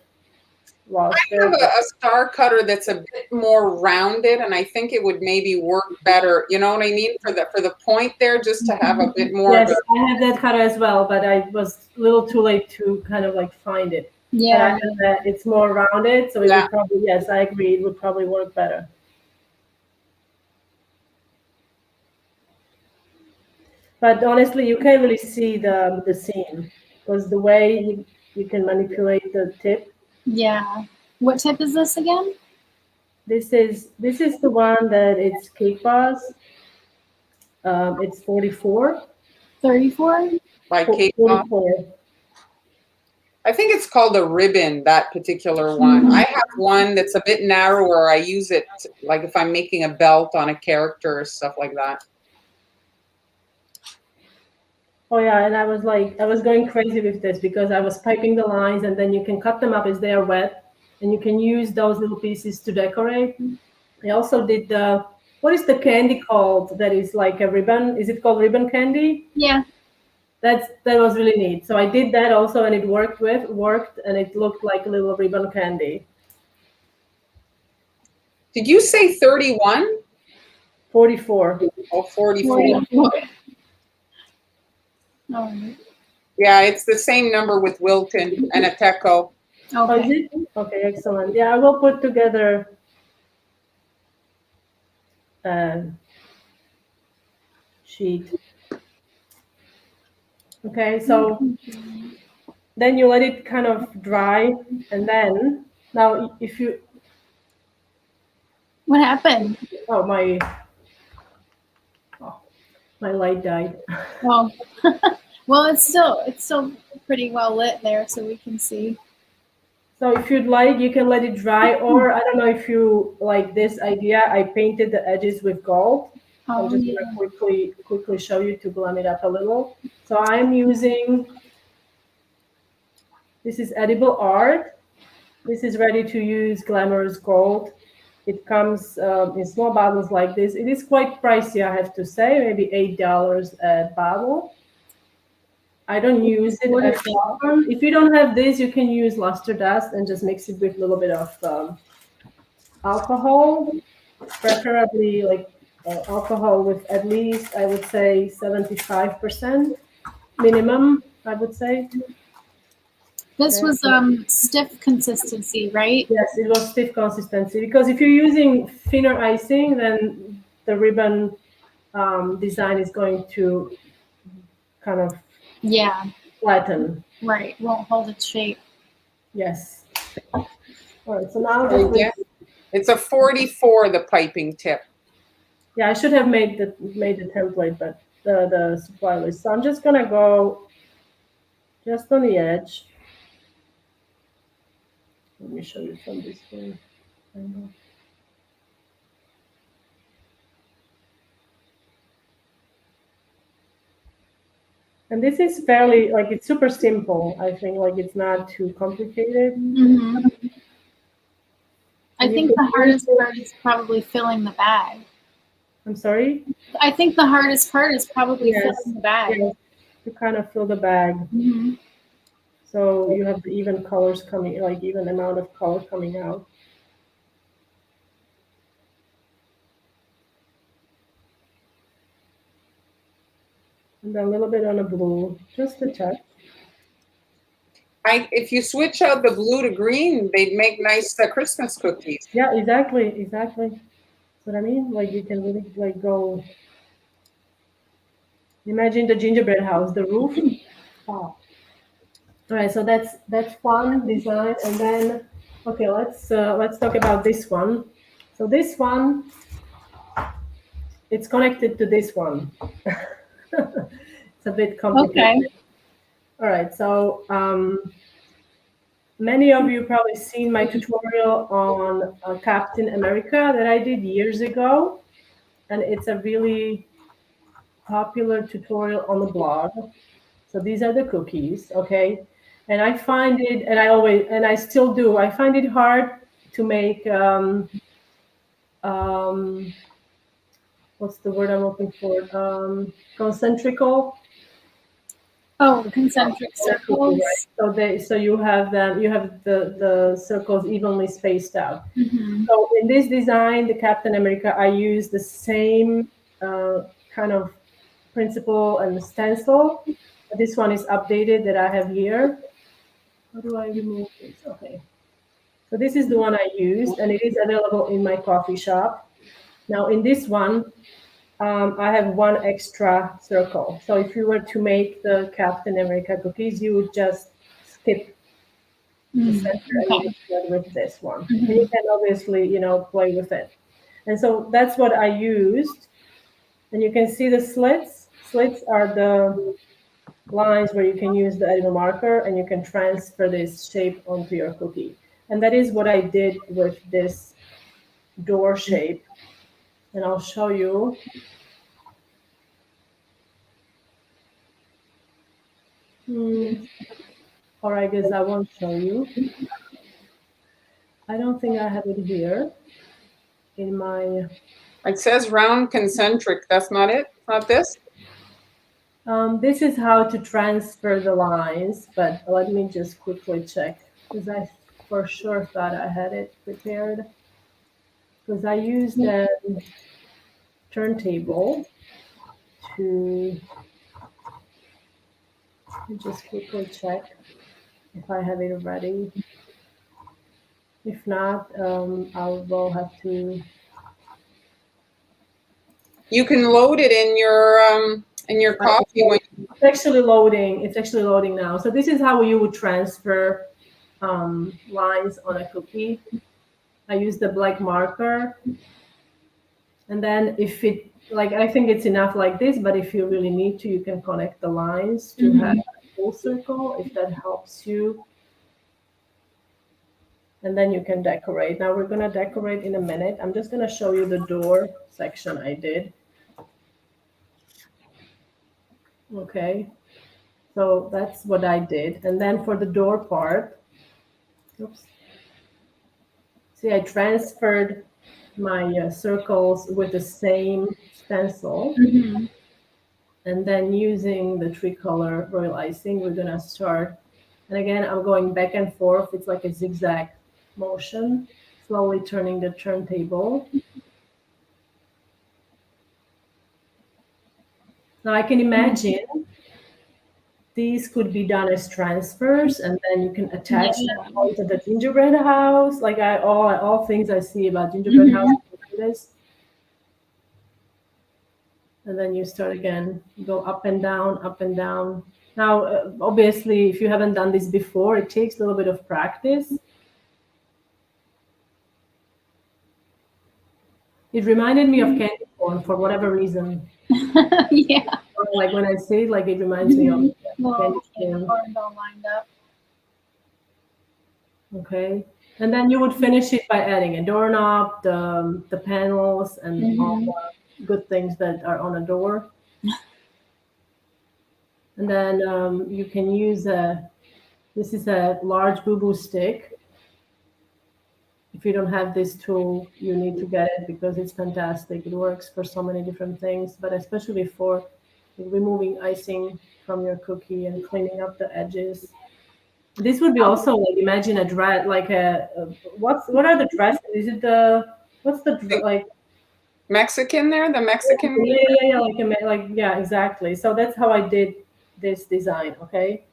lost. I have a star cutter that's a bit more rounded, and I think it would maybe work better. You know what I mean, for the point there, just to have a bit more. Yes, I have that cutter as well, but I was a little too late to kind of like find it. Yeah. But it's more rounded, so it would probably, yes, I agree, it would probably work better. But honestly, you can't really see the seam. because the way you can manipulate the tip. Yeah. What tip is this again? This is the one that it's Cake Boss. It's 44. 34? By Kate Moss. 44. I think it's called a ribbon, that particular one. I have one that's a bit narrower. I use it like if I'm making a belt on a character or stuff like that. Oh yeah, and I was going crazy with this because I was piping the lines, and then you can cut them up as they are wet, and you can use those little pieces to decorate. I also did what is the candy called that is like a ribbon? Is it called ribbon candy? Yeah. That was really neat. So I did that also, and it worked, and it looked like a little ribbon candy. Did you say 31? 44. Oh, 44. Oh, Yeah, it's the same number with Wilton and Ateco. Oh, is okay. it? Okay, excellent. Yeah, I will put together a sheet. Okay, so then you let it kind of dry, and then now if you What happened? my light died. Oh. Well, it's still pretty well lit there, so we can see. So if you'd like, you can let it dry, or I don't know if you like this idea. I painted the edges with gold. I'm Oh, just yeah. gonna quickly show you to glam it up a little. So I'm using, this is edible art. This is ready to use glamorous gold. It comes in small bottles like this. It is quite pricey, I have to say, maybe $8 a bottle. I don't use it as often. If you don't have this, you can use luster dust and just mix it with a little bit of alcohol, preferably like alcohol with at least, I would say, 75% minimum, I would say. This was stiff consistency, right? Yes, it was stiff consistency, because if you're using thinner icing, then the ribbon design is going to kind of Yeah. flatten. Right. Won't hold its shape. Yes. All right, so now Yeah. It's a 44, the piping tip. yeah, I should have made the template, but the supply list. So I'm just gonna go just on the edge. Let me show you from this way. And this is fairly, like, it's super simple. I think, like, it's not too complicated. Mm-hmm. I think the hardest part is probably filling the bag. I'm sorry? I think the hardest part is probably Yes. filling the bag. Yes. To kind of fill the bag. Mm-hmm. So you have the even colors coming, like even amount of color coming out. And then a little bit on a blue, just a touch. If you switch out the blue to green, they'd make nice Christmas cookies. Yeah, exactly. That's what I mean. Like, you can really like go. Imagine the gingerbread house, the roof. Oh. All right, so that's one design, and then okay, let's talk about this one. So this one, it's connected to this one. It's a bit complicated. Okay. All right, so many of you probably seen my tutorial on Captain America that I did years ago, and it's a really popular tutorial on the blog. So these are the cookies, okay? And I find it, and I still do, I find it hard to make, what's the word I'm looking for? Concentrical. Oh, concentric circles. Right. So you have the circles evenly spaced out. Mm-hmm. So in this design, the Captain America, I use the same kind of principle and stencil. This one is updated that I have here. How do I remove this? Okay. So this is the one I used, and it is available in my coffee shop. Now in this one, I have one extra circle. So if you were to make the Captain America cookies, you would just skip the center and you would start with this one. And you can obviously, play with it. And so that's what I used. And you can see the slits. Slits are the lines where you can use the edible marker and you can transfer this shape onto your cookie. And that is what I did with this door shape. And I'll show you. Or I guess I won't show you. I don't think I have it here in my... It says round concentric. That's not it? Not this? This is how to transfer the lines, but let me just quickly check, because I for sure thought I had it prepared. Because I used a turntable to just quickly check if I have it ready. If not, I will have to... You can load it in your coffee. It's actually loading. It's actually loading now. So this is how you would transfer lines on a cookie. I use the black marker, and then if it I think it's enough like this. But if you really need to, you can connect the lines to have a full circle if that helps you. And then you can decorate. Now we're gonna decorate in a minute. I'm just gonna show you the door section I did. Okay, so that's what I did. And then for the door part, oops. See, I transferred my circles with the same stencil. And then using the tricolor royal icing, we're gonna start. And again, I'm going back and forth. It's like a zigzag motion, slowly turning the turntable. Now I can imagine these could be done as transfers, and then you can attach them onto the gingerbread house. Like all things I see about gingerbread house, this. And then you start again, go up and down, up and down. Now, obviously, if you haven't done this before, it takes a little bit of practice. It reminded me of candy corn for whatever reason. Yeah. Like when I say it, like it reminds me of candy corn. All lined up. Okay. And then you would finish it by adding a doorknob, the panels, and all the good things that are on a door. And then you can use this is a large boo-boo stick. If you don't have this tool, you need to get it because it's fantastic. It works for so many different things, but especially for removing icing from your cookie and cleaning up the edges. This would be also like, imagine a dress, like what are the dresses? Is it like Mexican there? The Mexican? Yeah, exactly. So that's how I did this design. Okay.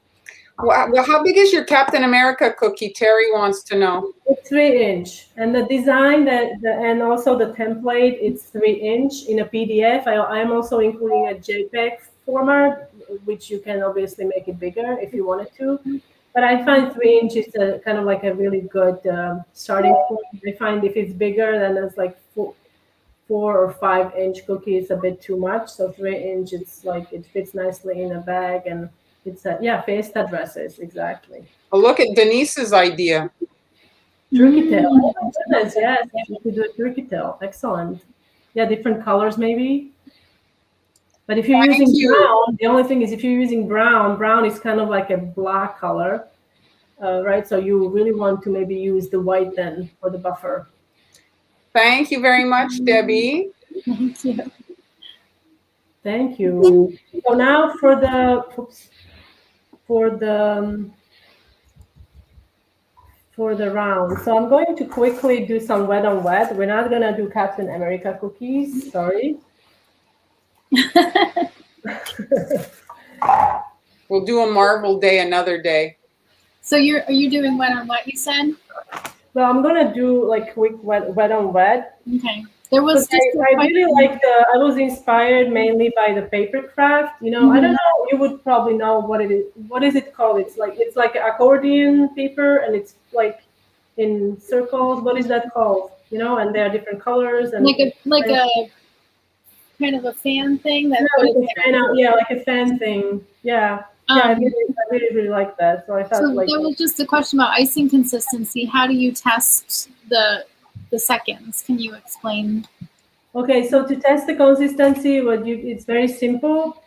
Well, how big is your Captain America cookie? Terry wants to know. It's 3-inch, and the design and also the template, it's 3-inch in a PDF. I'm also including a JPEG format, which you can obviously make it bigger if you wanted to. But I find 3-inch is kind of like a really good starting point. I find if it's bigger, then it's like 4 or 5-inch cookie is a bit too much. So 3-inch, it's like it fits nicely in a bag, and it's fiesta dresses, exactly. Oh, look at Denise's idea. Turkey tail. Oh my goodness, yes, you could do a turkey tail. Excellent. Yeah, different colors maybe. But if you're using brown, the only thing is if you're using brown is kind of like a black color, right? So you really want to maybe use the white then for the buffer. Thank you very much, Debbie. Thank you. Thank you. So now for the round. So I'm going to quickly do some wet on wet. We're not gonna do Captain America cookies. Sorry. We'll do a Marvel Day another day. So are you doing wet on wet, you said? Well, I'm gonna do like quick wet on wet. Okay. There was just I really like I was inspired mainly by the paper craft. You know, I don't know. You would probably know what it is. What is it called? It's like accordion paper, and it's like in circles. What is that called? You know, and there are different colors and like a kind of a fan thing that like a fan thing. Yeah. I really like that. So I thought so there was just a question about icing consistency. How do you test the seconds? Can you explain? Okay, so to test the consistency, it's very simple.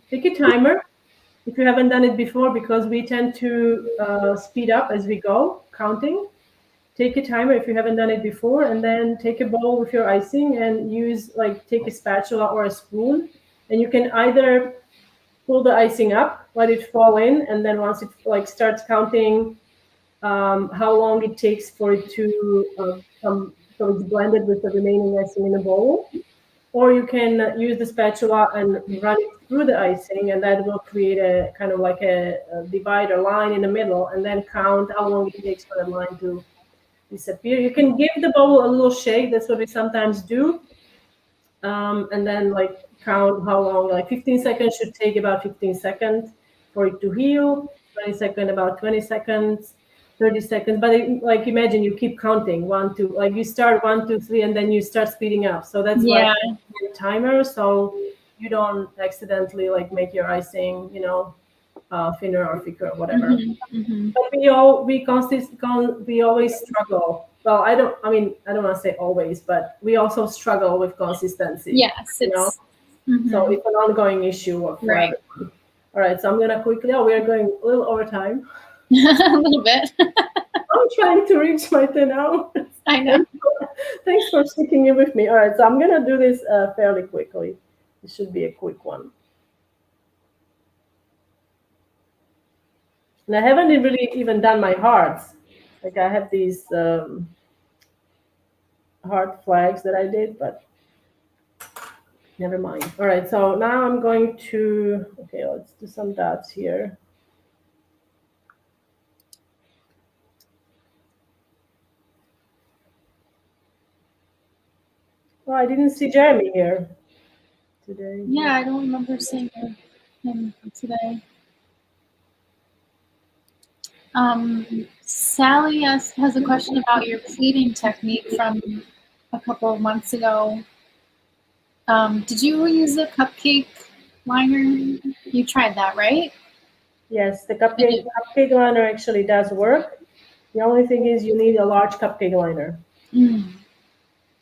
Take a timer if you haven't done it before, because we tend to speed up as we go, counting. Take a timer if you haven't done it before, and then take a bowl with your icing and take a spatula or a spoon, and you can either pull the icing up, let it fall in, and then once it starts counting how long it takes for it to come, so it's blended with the remaining icing in the bowl. Or you can use the spatula and run it through the icing, and that will create a kind of like a divider line in the middle, and then count how long it takes for the line to disappear. You can give the bowl a little shake. That's what we sometimes do. And then count how long, 15 seconds should take about 15 seconds for it to heal, 20 seconds, about 20 seconds, 30 seconds. But imagine you keep counting 1, 2, you start 1, 2, 3, and then you start speeding up. So that's your timer. So you don't accidentally make your icing, thinner or thicker or whatever. But we always struggle. Well, I don't want to say always, but we also struggle with consistency. Yes, so it's an ongoing issue of right. All right, so I'm gonna quickly. We are going a little over time. A little bit. I'm trying to reach my 10 hours. I know. Thanks for sticking in with me. All right, so I'm gonna do this fairly quickly. It should be a quick one. And I haven't really even done my hearts. I have these heart flags that I did, but never mind. All right, so now I'm going to, let's do some dots here. Oh, I didn't see Jeremy here today. Yeah, I don't remember seeing him today. Sally has a question about your pleating technique from a couple of months ago. Did you use a cupcake liner? You tried that, right? Yes, the cupcake liner actually does work. The only thing is you need a large cupcake liner.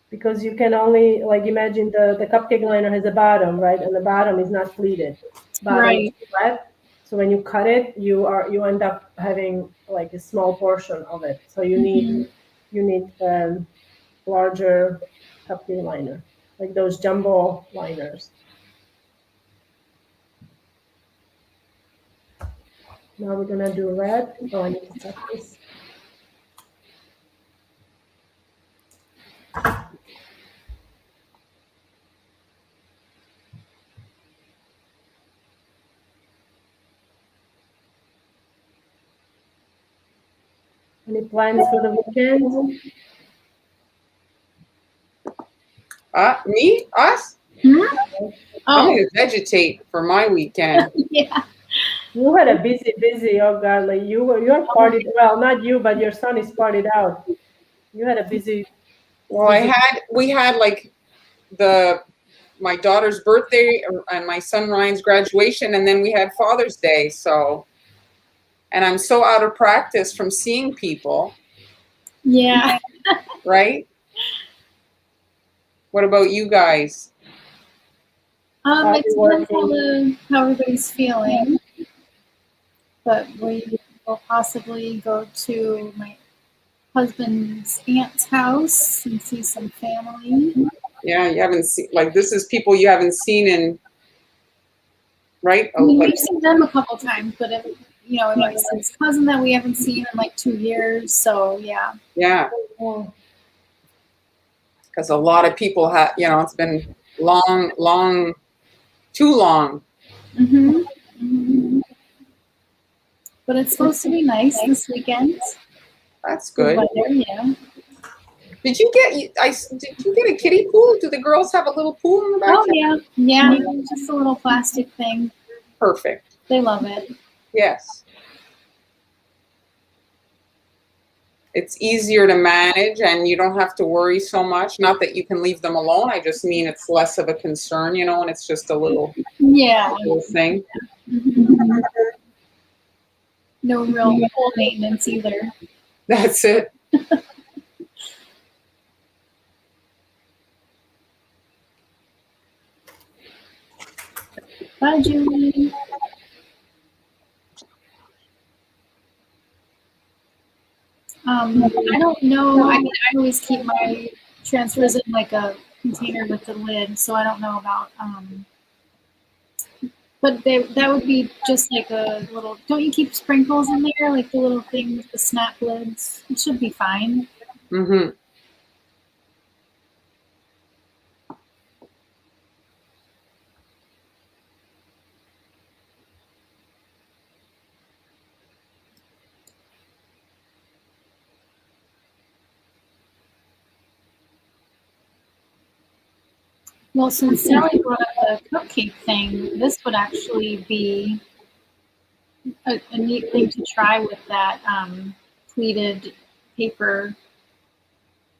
Because you can only, imagine the cupcake liner has a bottom, right? And the bottom is not pleated. Bottom is flat. So when you cut it, you end up having a small portion of it. So you need larger cupcake liner, like those jumbo liners. Now we're gonna do red. Oh, I need to cut this. Any plans for the weekend? Me? Us? I'm going to vegetate for my weekend. Yeah. You had a busy, oh God, you're partied, well, not you, but your son is partied out. You had a busy. Well, we had my daughter's birthday and my son Ryan's graduation, and then we had Father's Day, so. And I'm so out of practice from seeing people. Yeah. Right? What about you guys? It depends how everybody's feeling. But we will possibly go to my husband's aunt's house and see some family. Yeah, you haven't seen, this is people you haven't seen in, right? I mean, we've seen them a couple times, but like his cousin that we haven't seen in 2 years, so yeah. Yeah. Because a lot of people have, it's been long, too long. But it's supposed to be nice this weekend. That's good. Weather, yeah. Did you get a kiddie pool? Do the girls have a little pool in the Oh backyard? yeah, just a little plastic thing. Perfect. They love it. Yes. It's easier to manage and you don't have to worry so much. Not that you can leave them alone. I just mean it's less of a concern, you know, and it's just a little thing. Mm-hmm. No real pool maintenance either. That's it. Bye, Julie. I don't know. I mean, I always keep my transfers in like a container with the lid, so I don't know about. But that would be just like a little. Don't you keep sprinkles in there, like the little things, the snap lids? It should be fine. Mm-hmm. Well, since Sally brought up the cupcake thing, this would actually be a neat thing to try with that pleated paper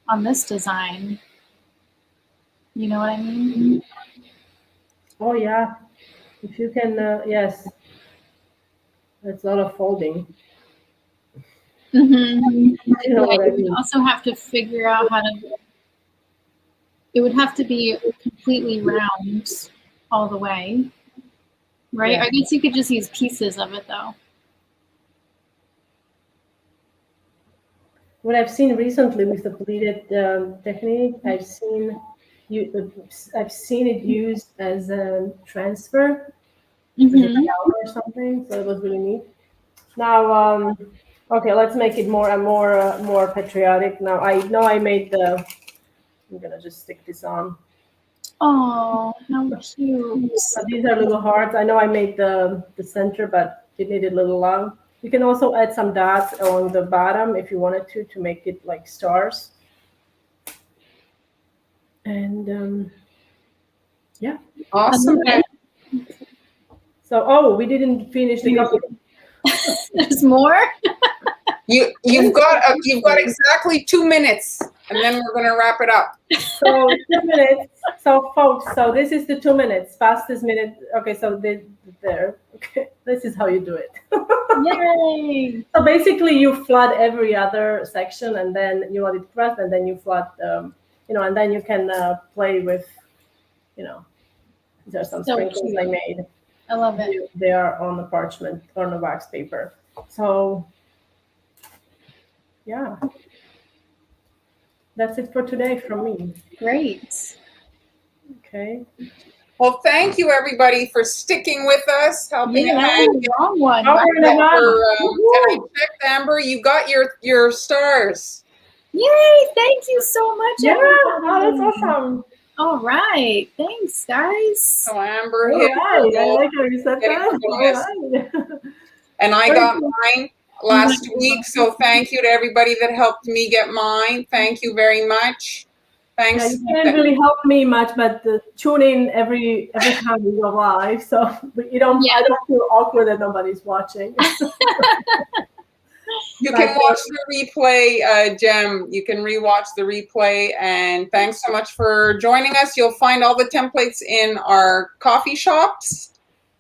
on this design. You know what I mean? Oh yeah, if you can, yes, it's a lot of folding. Mm-hmm. You know what I mean? You also have to figure out how to. It would have to be completely round all the way, right? Yeah. I guess you could just use pieces of it though. What I've seen recently with the pleated technique, I've seen it used as a transfer or something. So it was really neat. Now, okay, let's make it more patriotic. Now I know I made the. I'm gonna just stick this on. Oh, how cute! So these are little hearts. I know I made the center, but it needed a little long. You can also add some dots along the bottom if you wanted to make it like stars. And yeah, Awesome. So we didn't finish the cupcake. There's more. You've got exactly 2 minutes, and then we're gonna wrap it up. So 2 minutes. So folks, so this is the 2 minutes, fastest minute. Okay, so there. Okay, this is how you do it. Yay! So basically, you flood every other section, and then you let it rest, and then you flood, and then you can play with, there's some sprinkles I made. I love it. They are on the parchment, on the wax paper. So, yeah. That's it for today from me. Great. Okay. Well, thank you everybody for sticking with us, helping Yeah, that was a long one. And I checked, Amber, you got your stars. Yay! Thank you so much. Yeah, that's awesome. All right. Thanks, guys. So Amber All right. I like how you said that. All right. And I got mine last week, so thank you to everybody that helped me get mine. Thank you very much. Thanks. Yeah, you can't really help me much, but tune in every time we go live. So I don't feel awkward that nobody's watching. You can watch the replay, Jem. You can rewatch the replay. And thanks so much for joining us. You'll find all the templates in our coffee shops.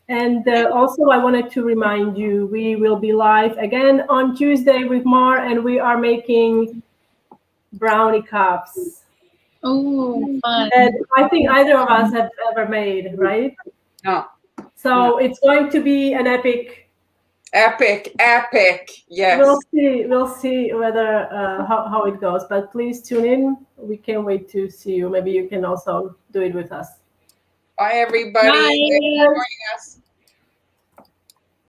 And also, I wanted to remind you, we will be live again on Tuesday with Mar, and we are making brownie cups. Oh, fun. And I think either of us have ever made, right? No. So it's going to be an epic. Epic, yes. We'll see whether how it goes. But please tune in. We can't wait to see you. Maybe you can also do it with us. Bye, everybody. Bye. Thanks for joining us.